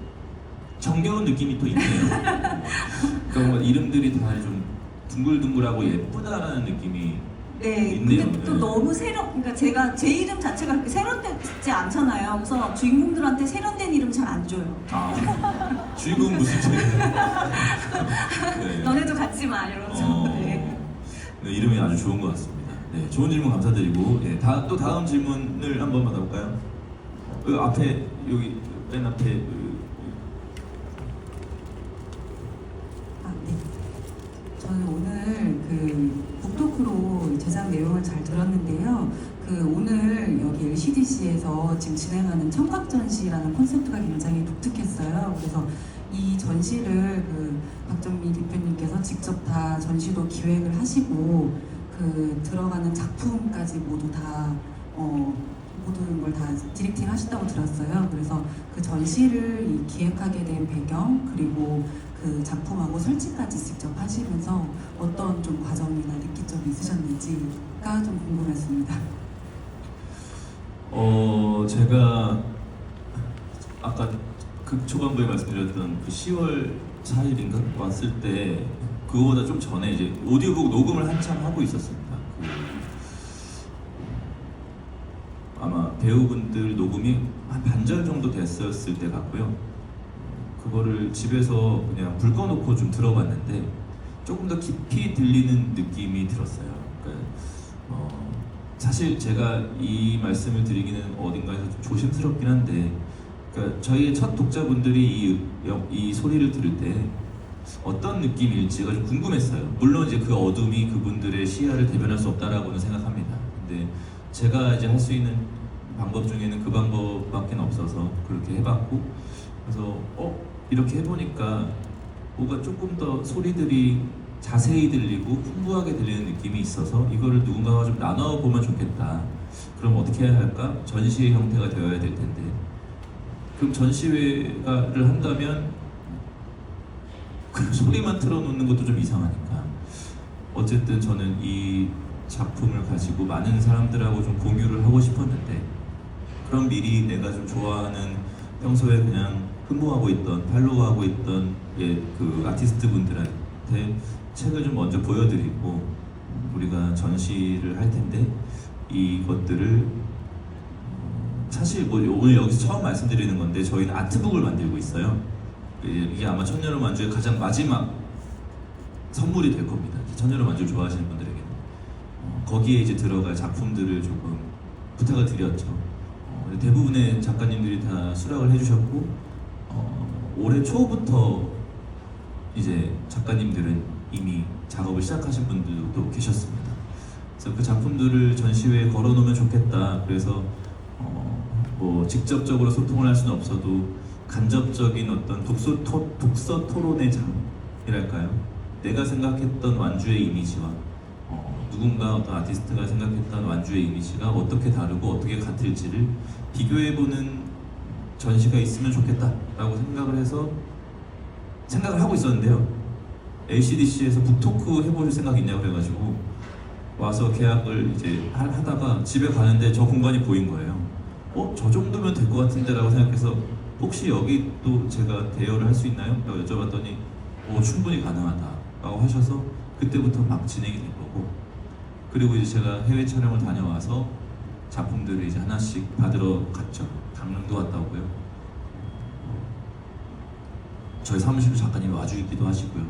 정겨운 느낌이 또 있네요. 그러니까 뭔가 이름들이 다 좀 둥글둥글하고 예쁘다라는 느낌이 네, 있네요. 근데 또 네. 너무 그러니까 제가 제 이름 자체가 그렇게 세련되지 않잖아요. 그래서 주인공들한테 세련된 이름 잘 안 줘요. 주인공 무슨 죄예요? 네. 너네도 갖지 마 이러면서. 네. 네, 이름이 아주 좋은 것 같습니다. 네, 좋은 질문 감사드리고 또 다음 질문을 한번 받아볼까요? 여기 앞에 여기 맨 앞에 네. 저는 오늘 그 북토크로 제작 내용을 잘 들었는데요. 오늘 여기 LCDC에서 지금 진행하는 청각 전시라는 콘셉트가 굉장히 독특했어요. 그래서 이 전시를 박정미 대표님께서 직접 다 전시도 기획을 하시고 들어가는 작품까지 모두 다 모든 걸 다 디렉팅 하셨다고 들었어요. 그래서 그 전시를 기획하게 된 배경 그리고 그 작품하고 설치까지 직접 하시면서 어떤 좀 과정이나 느낀 점이 있으셨는지가 좀 궁금했습니다. 제가 아까 초반부에 말씀드렸던 그 10월 4일인가 왔을 때 그거보다 좀 전에 이제 오디오북 녹음을 한참 하고 있었습니다. 아마 배우분들 녹음이 한 반절 정도 됐었을 때 같고요. 그거를 집에서 그냥 불 꺼놓고 좀 들어봤는데 조금 더 깊이 들리는 느낌이 들었어요. 그러니까 사실 제가 이 말씀을 드리기는 어딘가에서 좀 조심스럽긴 한데 그러니까 저희의 첫 독자분들이 이 소리를 들을 때 어떤 느낌일지가 좀 궁금했어요. 물론 이제 그 어둠이 그분들의 시야를 대변할 수 없다라고는 생각합니다. 근데 제가 이제 할 수 있는 방법 중에는 그 방법밖에 없어서 그렇게 해봤고 그래서 이렇게 해보니까 뭔가 조금 더 소리들이 자세히 들리고 풍부하게 들리는 느낌이 있어서 이거를 누군가와 좀 나눠보면 좋겠다. 그럼 어떻게 해야 할까? 전시의 형태가 되어야 될 텐데 그럼 전시회를 한다면 그 소리만 틀어놓는 것도 좀 이상하니까 어쨌든 저는 이 작품을 가지고 많은 사람들하고 좀 공유를 하고 싶었는데 그럼 미리 내가 좀 좋아하는 평소에 그냥 흠모하고 있던 팔로우하고 있던 그 아티스트 분들한테 책을 좀 먼저 보여드리고 우리가 전시를 할 텐데 이것들을 사실 뭐 오늘 여기서 처음 말씀드리는 건데 저희는 아트북을 만들고 있어요. 이게 아마 천년의 만주의 가장 마지막 선물이 될 겁니다. 천년의 만주를 좋아하시는 분들에게는 거기에 이제 들어갈 작품들을 조금 부탁을 드렸죠. 대부분의 작가님들이 다 수락을 해주셨고 올해 초부터 이제 작가님들은 이미 작업을 시작하신 분들도 계셨습니다. 그래서 그 작품들을 전시회에 걸어놓으면 좋겠다. 그래서 뭐 직접적으로 소통을 할 수는 없어도 간접적인 어떤 독서 토론의 장이랄까요? 내가 생각했던 완주의 이미지와 누군가 어떤 아티스트가 생각했던 완주의 이미지가 어떻게 다르고 어떻게 같을지를 비교해보는 전시가 있으면 좋겠다라고 생각을 하고 있었는데요. LCDC에서 북토크 해보실 생각 있냐고 그래가지고 와서 계약을 이제 하다가 집에 가는데 저 공간이 보인 거예요. 저 정도면 될 것 같은데라고 생각해서 혹시 여기 또 제가 대여를 할 수 있나요? 라고 여쭤봤더니 충분히 가능하다라고 하셔서 그때부터 막 진행이 된 거고, 그리고 이제 제가 해외 촬영을 다녀와서 작품들을 이제 하나씩 받으러 갔죠. 강릉도 갔다 오고요. 저희 사무실로 작가님이 와주기도 하시고요.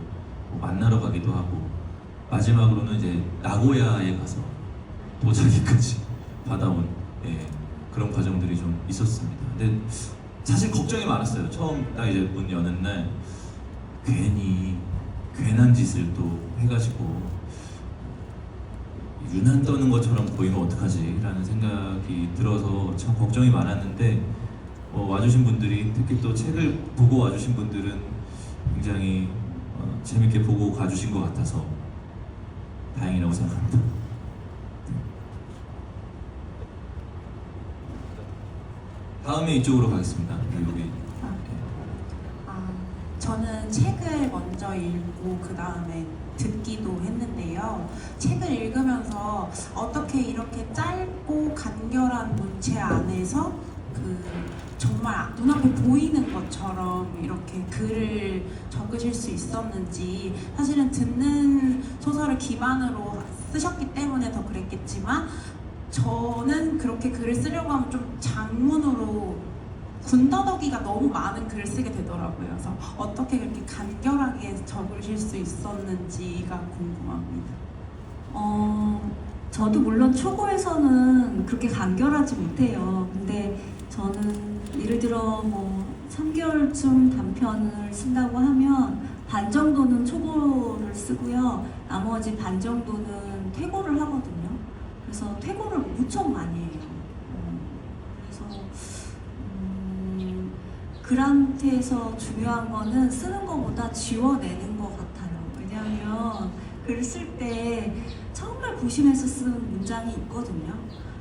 만나러 가기도 하고, 마지막으로는 이제 나고야에 가서 도자기까지 받아온 그런 과정들이 좀 있었습니다. 근데 사실 걱정이 많았어요. 처음 딱 이제 문 여는 날 괜히 괜한 짓을 또 해가지고 유난 떠는 것처럼 보이면 어떡하지? 라는 생각이 들어서 참 걱정이 많았는데 와주신 분들이, 특히 또 책을 보고 와주신 분들은 굉장히 재밌게 보고 가주신 것 같아서 다행이라고 생각합니다. 다음에 이쪽으로 가겠습니다. 여기. 저는 책을 먼저 읽고 그 다음에 듣기도 했는데요. 책을 읽으면서 어떻게 이렇게 짧고 간결한 문체 안에서 정말 눈앞에 보이는 것처럼 이렇게 글을 적으실 수 있었는지, 사실은 듣는 소설을 기반으로 쓰셨기 때문에 더 그랬겠지만 저는 그렇게 글을 쓰려고 하면 좀 장문으로 군더더기가 너무 많은 글을 쓰게 되더라고요. 그래서 어떻게 그렇게 간결하게 적으실 수 있었는지가 궁금합니다. 저도 물론 초고에서는 그렇게 간결하지 못해요. 근데 저는 예를 들어 3개월쯤 단편을 쓴다고 하면 반 정도는 초고를 쓰고요. 나머지 반 정도는 퇴고를 하거든요. 그래서 퇴고를 무척 많이 해요. 그래서 글한테서 중요한 거는 쓰는 것보다 지워내는 것 같아요. 왜냐하면 글을 쓸 때 정말 고심해서 쓰는 문장이 있거든요.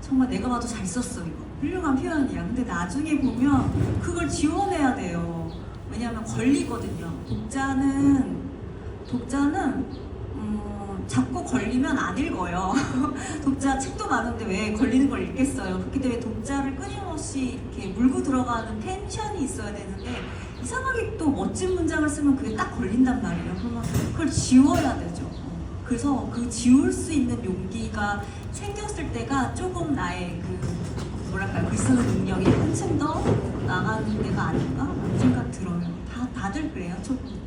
정말 내가 봐도 잘 썼어, 이거 훌륭한 표현이야. 근데 나중에 보면 그걸 지워내야 돼요. 왜냐하면 걸리거든요. 독자는 자꾸 걸리면 안 읽어요. 독자 책도 많은데 왜 걸리는 걸 읽겠어요. 그렇기 때문에 독자를 끊임없이 이렇게 물고 들어가는 텐션이 있어야 되는데, 이상하게 또 멋진 문장을 쓰면 그게 딱 걸린단 말이에요. 그러면 그걸 지워야 되죠. 그래서 그 지울 수 있는 용기가 생겼을 때가 조금 나의 글 쓰는 능력이 한층 더 나가는 데가 아닌가 라는 생각 들어요. 다들 그래요, 조금.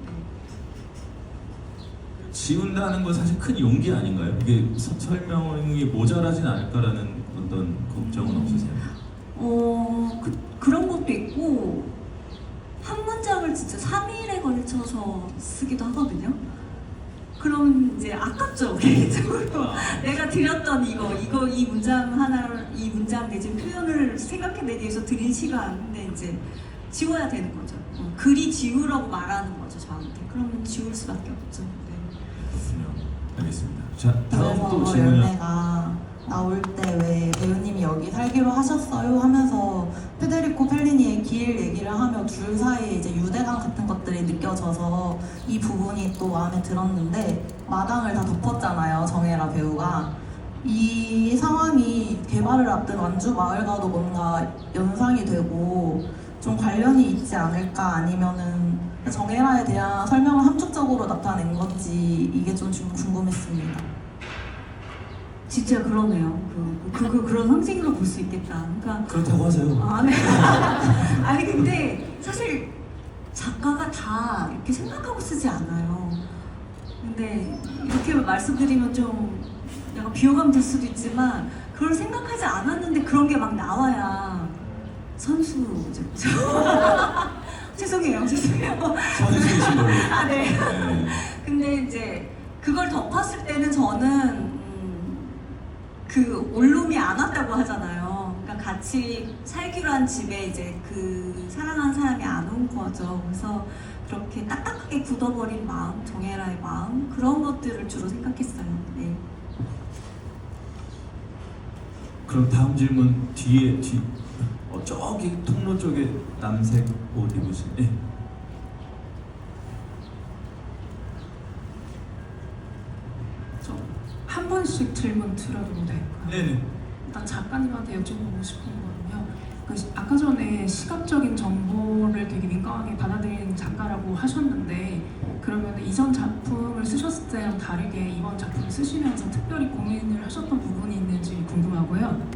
지운다는 건 사실 큰 용기 아닌가요? 이게 설명이 모자라진 않을까라는 어떤 걱정은 없으세요? 그런 것도 있고, 한 문장을 진짜 3일에 걸쳐서 쓰기도 하거든요. 그럼 이제 아깝죠, 개인적으로. 내가 드렸던 이 문장 내지 표현을 생각해내기 위해서 드린 시간. 근데 이제 지워야 되는 거죠. 글이 지우라고 말하는 거죠, 저한테. 그러면 지울 수밖에 없죠. 알겠습니다. 자, 다음 또 그래서 질문이요. 열매가 나올 때 왜 배우님이 여기 살기로 하셨어요 하면서 페데리코 펠리니의 길 얘기를 하며 둘 사이에 이제 유대감 같은 것들이 느껴져서 이 부분이 또 마음에 들었는데, 마당을 다 덮었잖아요, 정혜라 배우가. 이 상황이 개발을 앞둔 완주 마을과도 뭔가 연상이 되고 좀 관련이 있지 않을까, 아니면은 정혜라에 대한 설명을 함축적으로 나타낸 건지, 이게 좀 궁금했습니다. 진짜 그러네요. 그런 상징으로 볼 수 있겠다. 그러니까 그렇다고 하세요. 네. 아니 근데 사실 작가가 다 이렇게 생각하고 쓰지 않아요. 근데 이렇게 말씀드리면 좀 약간 비호감 들 수도 있지만, 그걸 생각하지 않았는데 그런 게 막 나와야 선수죠. 죄송해요. 선수이신 걸로. 네. 네. 근데 이제 그걸 덮었을 때는 저는 그 올룸이 안 왔다고 하잖아요. 그러니까 같이 살기로 한 집에 이제 그 사랑하는 사람이 안 온 거죠. 그래서 그렇게 딱딱하게 굳어버린 마음, 정혜라의 마음, 그런 것들을 주로 생각했어요. 네. 그럼 다음 질문 뒤에 저기 통로 쪽에 남색 옷 입으신. 네. 한 번씩 질문 드려도 될까요? 네네. 일단 작가님한테 여쭤보고 싶은 거는요. 아까 전에 시각적인 정보를 되게 민감하게 받아들이는 작가라고 하셨는데 그러면 이전 작품을 쓰셨을 때랑 다르게 이번 작품을 쓰시면서 특별히 고민을 하셨던 부분이 있는지 궁금하고요.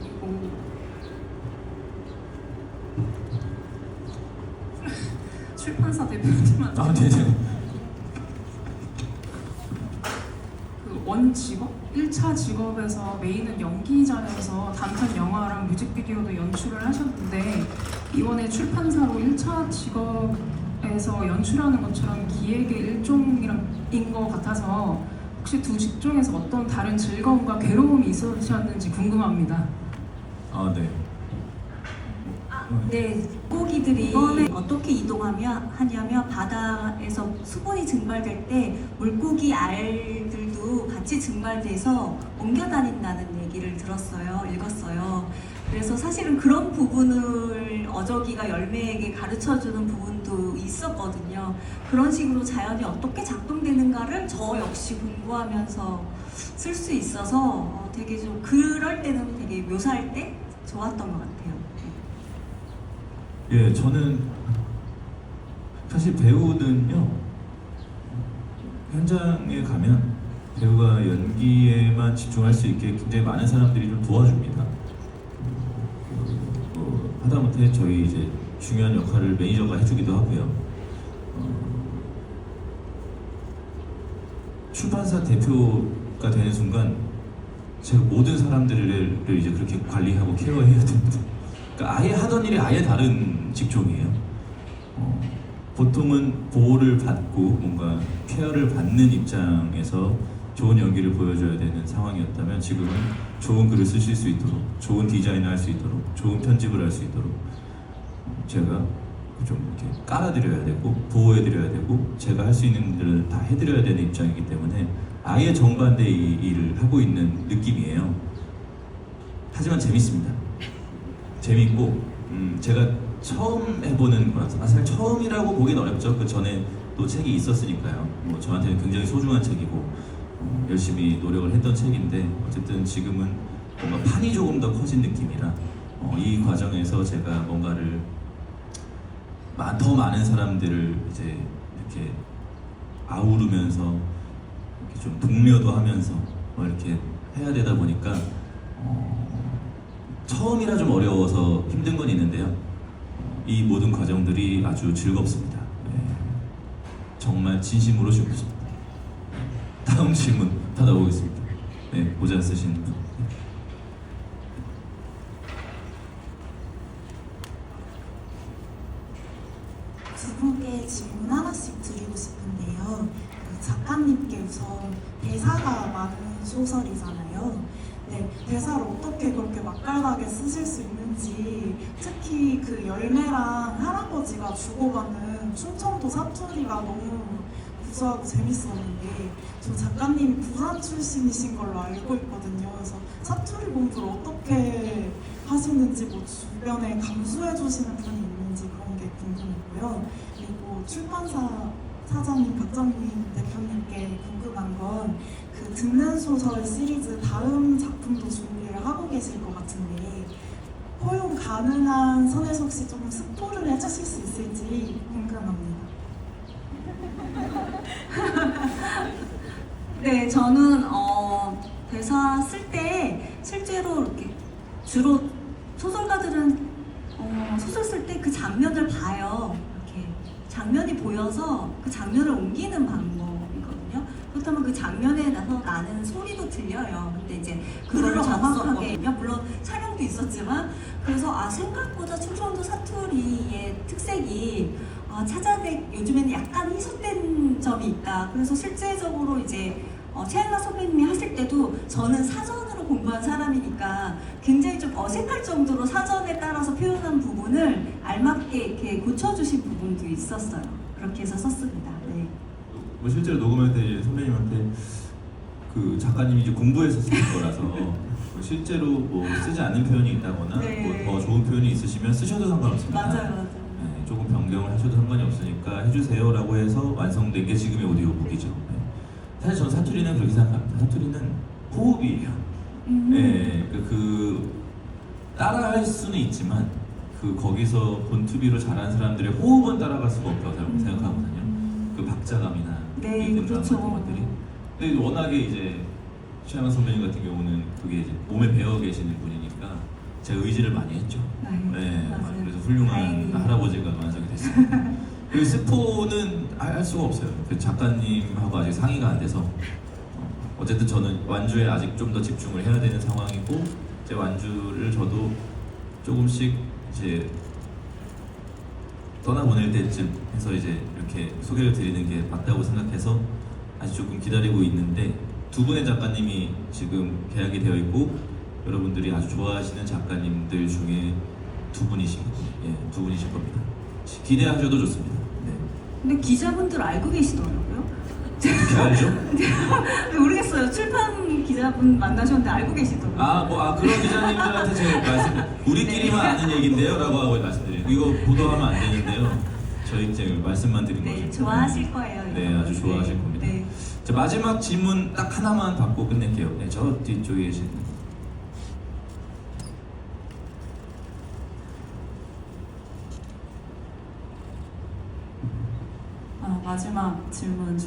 그리고 출판사 대표님한테 아, 네네. 원 직업? 1차 직업에서 메인은 연기자여서 단편 영화랑 뮤직비디오도 연출을 하셨는데 이번에 출판사로 1차 직업에서 연출하는 것처럼 기획의 일종인 것 같아서 혹시 두 직종에서 어떤 다른 즐거움과 괴로움이 있으셨는지 궁금합니다. 아, 네. 네, 물고기들이 어떻게 이동하냐면 바다에서 수분이 증발될 때 물고기 알들도 같이 증발돼서 옮겨 다닌다는 얘기를 읽었어요. 그래서 사실은 그런 부분을 어저기가 열매에게 가르쳐주는 부분도 있었거든요. 그런 식으로 자연이 어떻게 작동되는가를 저 역시 공부하면서 쓸 수 있어서 되게 좀 그럴 때는 되게 묘사할 때 좋았던 것 같아요. 예, 저는 사실 배우는요, 현장에 가면 배우가 연기에만 집중할 수 있게 굉장히 많은 사람들이 좀 도와줍니다. 하다못해 저희 이제 중요한 역할을 매니저가 해주기도 하고요. 출판사 대표가 되는 순간 제가 모든 사람들을 이제 그렇게 관리하고 케어해야 됩니다. 그러니까 아예 하던 일이 아예 다른 직종이에요. 보통은 보호를 받고 뭔가 케어를 받는 입장에서 좋은 연기를 보여줘야 되는 상황이었다면 지금은 좋은 글을 쓰실 수 있도록, 좋은 디자인을 할 수 있도록, 좋은 편집을 할 수 있도록 제가 좀 이렇게 깔아드려야 되고 보호해드려야 되고 제가 할 수 있는 일을 다 해드려야 되는 입장이기 때문에 아예 정반대의 일을 하고 있는 느낌이에요. 하지만 재밌습니다. 재밌고 제가 처음 해보는 거라서 사실 처음이라고 보기는 어렵죠. 그 전에 또 책이 있었으니까요. 뭐 저한테는 굉장히 소중한 책이고 열심히 노력을 했던 책인데 어쨌든 지금은 뭔가 판이 조금 더 커진 느낌이라 이 과정에서 제가 뭔가를 더 많은 사람들을 이제 이렇게 아우르면서 이렇게 좀 독려도 하면서 뭐 이렇게 해야 되다 보니까 처음이라 좀 어려워서 힘든 건 있는데요. 이 모든 과정들이 아주 즐겁습니다. 네. 정말 진심으로 즐겁습니다. 다음 질문 받아보겠습니다. 네, 모자 쓰신 분. 두 분께 질문 하나씩 드리고 싶은데요. 작가님께 우선 대사가 많은 소설이잖아요. 네, 대사를 어떻게 그렇게 맛깔나게 쓰실 수 있는지, 특히 그 열매랑 할아버지가 주고가는 충청도 사투리가 너무 구수하고 재밌었는데, 저 작가님이 부산 출신이신 걸로 알고 있거든요. 그래서 사투리 공부를 어떻게 하시는지, 뭐 주변에 감수해 주시는 분이 있는지 그런 게 궁금했고요. 그리고 출판사 사장님, 박정민 대표님께 궁금한 건 그 듣는 소설 시리즈 다음 작품도 준비를 하고 계실 것 같은데 허용 가능한 선에서 혹시 좀 스포를 해주실 수 있을지 궁금합니다. 네, 저는 대사 쓸 때 실제로 이렇게 주로 소설가들은 소설 쓸 때 그 장면을 봐요. 이렇게 장면이 보여서 그 장면을 옮기는 방법이거든요. 그렇다면 그 장면에 나서 나는 소리도 들려요. 근데 이제 그거를 정확하게 물론 촬영도 있었지만 그래서 생각보다 충청도 사투리의 특색이 찾아내 요즘에는 약간 희석된 점이 있다. 그래서 실제적으로 이제 최한나 선배님이 하실 때도 저는 사전으로 공부한 사람이니까 굉장히 좀 어색할 정도로 사전에 따라서 표현한 부분을 알맞게 이렇게 고쳐주신 부분도 있었어요. 그렇게 해서 썼습니다. 네. 뭐 실제로 녹음할 때 선배님한테 그 작가님이 이제 공부해서 쓴 거라서 실제로 뭐 쓰지 않는 표현이 있다거나 네. 뭐 더 좋은 표현이 있으시면 쓰셔도 상관없습니다. 맞아요. 네, 조금 변경을 하셔도 상관이 없으니까 해주세요라고 해서 완성된 게 지금의 오디오북이죠. 네. 사실 저는 사투리는 그렇게 생각합니다. 사투리는 호흡이에요. 네, 따라할 수는 있지만 거기서 본투비로 잘하는 사람들의 호흡은 따라갈 수가 없다고 생각하거든요. 그 박자감이나 네, 리듬감 그렇죠. 같은 것들이. 근데 워낙에 이제 최양한 선배님 같은 경우는 그게 이제 몸에 배어 계시는 분이니까 제가 의지를 많이 했죠. 네, 맞아요. 그래서 훌륭한 다행이에요. 할아버지가 완성이 됐습니다. 그리고 스포는 할 수가 없어요. 그 작가님하고 아직 상의가 안 돼서 어쨌든 저는 완주에 아직 좀 더 집중을 해야 되는 상황이고 제 완주를 저도 조금씩 이제 떠나보낼 때쯤 해서 이제 이렇게 소개를 드리는 게 맞다고 생각해서 아직 조금 기다리고 있는데 두 분의 작가님이 지금 계약이 되어 있고 여러분들이 아주 좋아하시는 작가님들 중에 두 분이실 겁니다. 기대하셔도 좋습니다. 네. 근데 기자분들 알고 계시더라고요. 어떻게 알죠? 모르겠어요. 출판 기자분 만나셨는데 알고 계시더라고요. 그런 기자님들한테 제가 우리끼리만 아는 얘긴데요라고 하고 말씀드려요. 이거 보도하면 안 되는데요. 저희 이제 말씀만 드린 거죠. 네, 좋아하실 거예요. 네, 아주 좋아하실 겁니다. 네. 자, 마지막 질문 딱 하나만 받고 끝낼게요. 네, 저 뒤쪽에 계신. 마지막 질문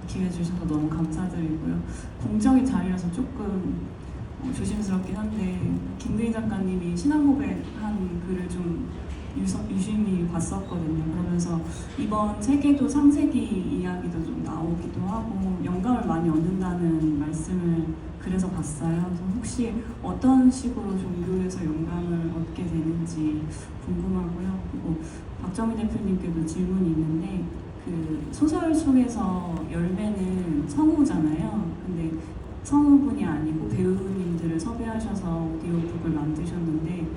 기회 주셔서 너무 감사드리고요. 공적인 자리라서 조금 조심스럽긴 한데 김대희 작가님이 신앙고백한 글을 좀 유심히 봤었거든요. 그러면서 이번 책에도 창세기 이야기도 좀 나오기도 하고 영감을 많이 얻는다는 말씀을 그래서 봤어요. 그래서 혹시 어떤 식으로 종교에서 영감을 얻게 되는지 궁금하고요. 그리고 박정희 대표님께도 질문이 있는데 그 소설 속에서 열매는 성우잖아요. 근데 성우분이 아니고 배우님들을 섭외하셔서 오디오북을 만드셨는데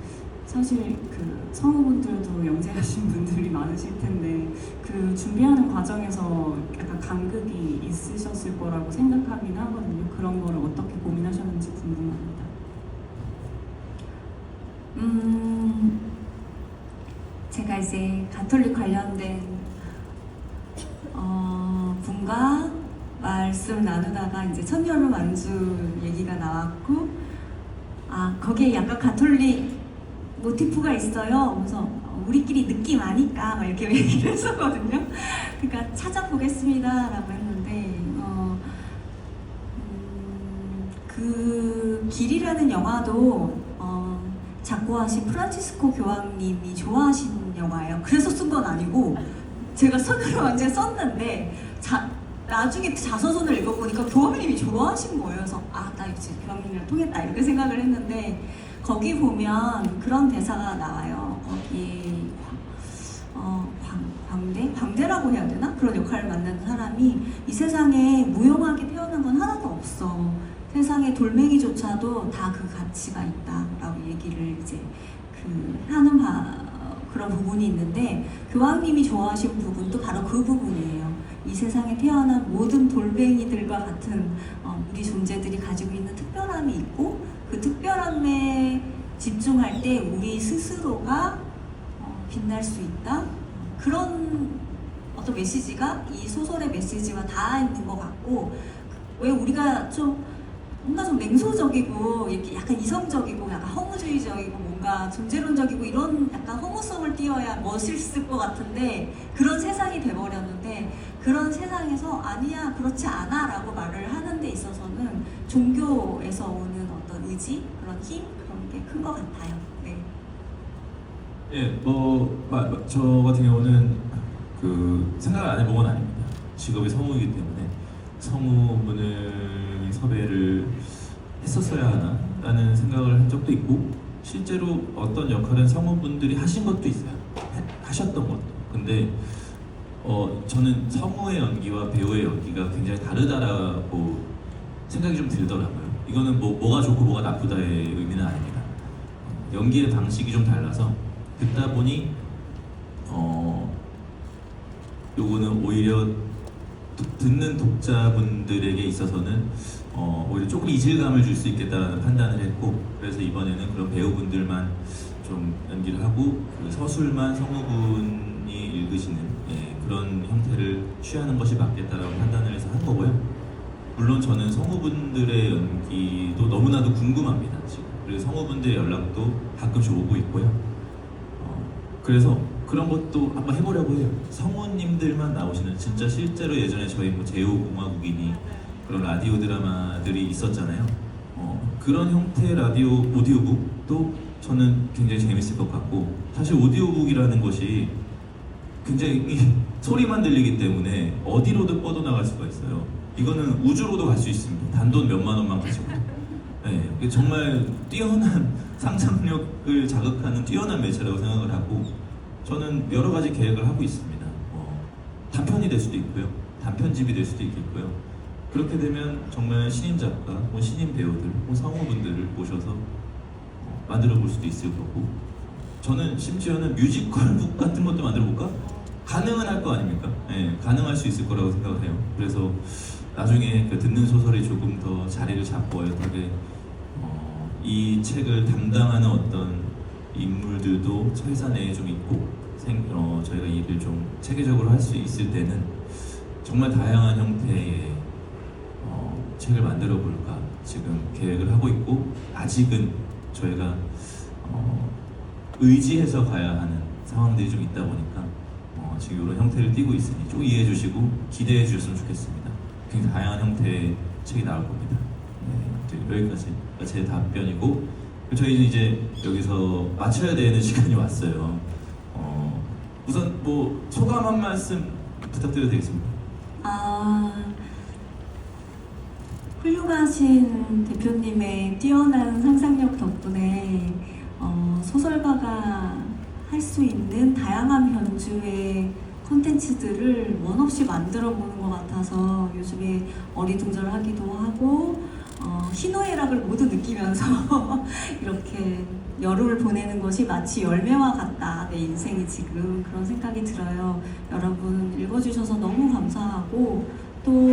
사실 그 성우분들도 영재하신 분들이 많으실 텐데 그 준비하는 과정에서 약간 간극이 있으셨을 거라고 생각하긴 하거든요. 그런 거를 어떻게 고민하셨는지 궁금합니다. 제가 이제 가톨릭 관련된 분과 말씀 나누다가 이제 천년의 완주 얘기가 나왔고 거기에 약간 가톨릭 모티프가 있어요. 그래서 우리끼리 느낌 아니까 막 이렇게 얘기를 했었거든요. 그러니까 찾아보겠습니다라고 했는데 그 길이라는 영화도 작고하신 프란치스코 교황님이 좋아하신 영화예요. 그래서 쓴 건 아니고 제가 선으로 완전 썼는데 나중에 자서전을 읽어보니까 교황님이 좋아하신 거예요. 그래서 나 이제 교황님이랑 통했다 이렇게 생각을 했는데 거기 보면 그런 대사가 나와요. 거기에 광대라고 해야 되나? 그런 역할을 맡는 사람이 이 세상에 무용하게 태어난 건 하나도 없어. 세상에 돌멩이조차도 다 그 가치가 있다라고 얘기를 이제 하는 그런 부분이 있는데 교황님이 좋아하신 부분도 바로 그 부분이에요. 이 세상에 태어난 모든 돌멩이들과 같은 우리 존재들이 가지고 있는 특별함이 있고 그 특별함에 집중할 때 우리 스스로가 빛날 수 있다. 그런 어떤 메시지가 이 소설의 메시지와 다 있는 것 같고 왜 우리가 뭔가 좀 냉소적이고 이렇게 약간 이성적이고 약간 허무주의적이고 뭔가 존재론적이고 이런 약간 허무성을 띄어야 멋있을 것 같은데 그런 세상이 돼버렸는데 그런 세상에서 아니야 그렇지 않아 라고 말을 하는 데 있어서는 종교에서 오는 어떤 의지 그런 힘 그런 게 큰 것 같아요. 네. 예, 저 같은 경우는 생각을 안 해본 건 아닙니다. 직업이 성우이기 때문에 성우분을 섭외를 했었어야 하나 라는 생각을 한 적도 있고 실제로 어떤 역할은 성우분들이 하신 것도 있어요. 하셨던 것도. 근데 저는 성우의 연기와 배우의 연기가 굉장히 다르다라고 생각이 좀 들더라고요. 이거는 뭐가 좋고 뭐가 나쁘다의 의미는 아닙니다. 연기의 방식이 좀 달라서 듣다 보니 요거는 오히려 듣는 독자분들에게 있어서는 오히려 조금 이질감을 줄 수 있겠다라는 판단을 했고, 그래서 이번에는 그런 배우분들만 좀 연기를 하고 그 서술만 성우분이 읽으시는 그런 형태를 취하는 것이 맞겠다라고 판단을 해서 한 거고요. 물론 저는 성우분들의 연기도 너무나도 궁금합니다, 지금. 그리고 성우분들의 연락도 가끔씩 오고 있고요. 그래서 그런 것도 한번 해보려고 해요. 성우님들만 나오시는, 진짜 실제로 예전에 저희 뭐 제5공화국이니 그런 라디오 드라마들이 있었잖아요. 그런 형태의 라디오 오디오북도 저는 굉장히 재밌을 것 같고, 사실 오디오북이라는 것이 굉장히 소리만 들리기 때문에 어디로도 뻗어나갈 수가 있어요. 이거는 우주로도 갈 수 있습니다. 단돈 몇만 원만 가지고. 네, 이게 정말 뛰어난 상상력을 자극하는 뛰어난 매체라고 생각을 하고, 저는 여러 가지 계획을 하고 있습니다. 단편이 될 수도 있고요, 단편집이 될 수도 있겠고요. 그렇게 되면 정말 신인 작가, 혹은 신인 배우들, 혹은 성우분들을 모셔서 만들어 볼 수도 있을 거고, 저는 심지어는 뮤지컬북 같은 것도 만들어 볼까? 가능은 할 거 아닙니까? 네, 가능할 수 있을 거라고 생각을 해요. 그래서 나중에 그 듣는 소설이 조금 더 자리를 잡고 어떻게 이 책을 담당하는 어떤 인물들도 회사 내에 좀 있고 저희가 일을 좀 체계적으로 할 수 있을 때는 정말 다양한 형태의 책을 만들어 볼까 지금 계획을 하고 있고, 아직은 저희가 의지해서 가야 하는 상황들이 좀 있다 보니까 지금 이런 형태를 띠고 있으니 좀 이해해 주시고 기대해 주셨으면 좋겠습니다. 굉장히 다양한 형태의 책이 나올 겁니다. 네, 여기까지가 제 답변이고, 저희는 이제 여기서 마쳐야 되는 시간이 왔어요. 우선 뭐 소감 한 말씀 부탁드려도 되겠습니다. 훌륭하신 대표님의 뛰어난 상상력 덕분에 소설가가 할 수 있는 다양한 변주의 콘텐츠들을 원 없이 만들어 보는 것 같아서 요즘에 어리둥절하기도 하고 희노애락을 모두 느끼면서 이렇게 여름을 보내는 것이 마치 열매와 같다, 내 인생이 지금, 그런 생각이 들어요. 여러분 읽어주셔서 너무 감사하고, 또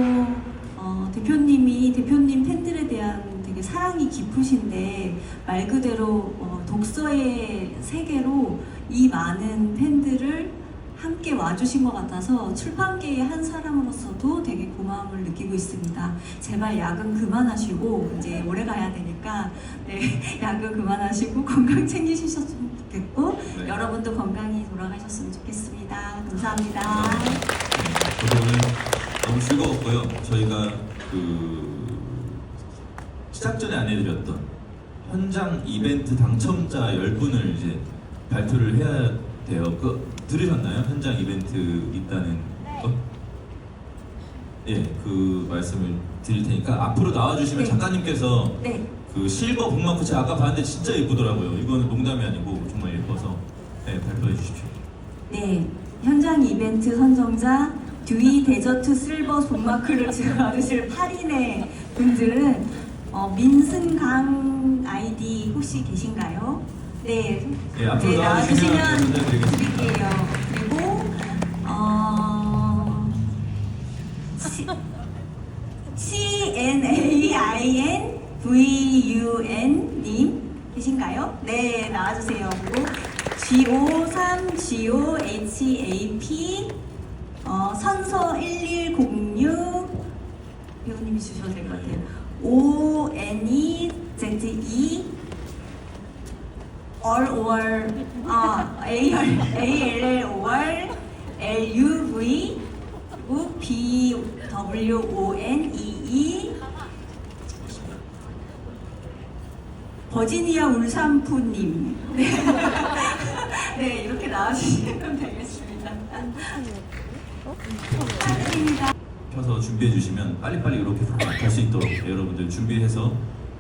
대표님 팬들에 대한 되게 사랑이 깊으신데, 말 그대로 독서의 세계로 이 많은 팬들을 함께 와주신 것 같아서 출판계의 한 사람으로서도 되게 고마움을 느끼고 있습니다. 제발 야근 그만하시고, 이제 오래 가야 되니까 야근 그만하시고 건강 챙기셨으면 좋겠고, 네. 여러분도 건강히 돌아가셨으면 좋겠습니다. 감사합니다. 저도 오늘 너무 즐거웠고요. 저희가 시작 전에 안내드렸던 현장 이벤트 당첨자 10분을 이제 발표를 해야 돼요. 들으셨나요? 현장 이벤트 있다는 거? 예, 그 말씀을 드릴 테니까 앞으로 나와주시면 네. 작가님께서 네. 그 실버 북마크 제가 아까 봤는데 진짜 예쁘더라고요. 이거는 농담이 아니고 정말 예뻐서 발표해 주십시오. 네, 현장 이벤트 선정자 듀이 데저트 실버 북마크를 받으실 8인의 분들은 민승강 아이디 혹시 계신가요? 네, 네, 앞으로 나와주시면 전달드리겠습니다. 드릴게요. 그리고 CNAINVUN 님 계신가요? 네, 나와주세요. 그리고 G53GOHAP 선서 1106 배우님이 주셔도 될 것 같아요. ONEZE ALLOR LUV 그리고 BWONEE 버지니아 울산푸님 네, 이렇게 나와주시면 되겠습니다. 축하드립니다. 펴서 준비해 주시면 빨리빨리 이렇게 갈 수 있도록 여러분들 준비해서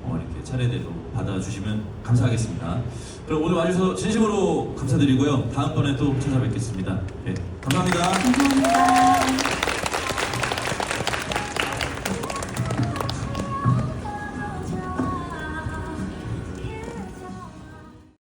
이렇게 차례대로 받아주시면 감사하겠습니다. 그럼 오늘 와주셔서 진심으로 감사드리고요. 다음번에 또 찾아뵙겠습니다. 네, 감사합니다. 감사합니다.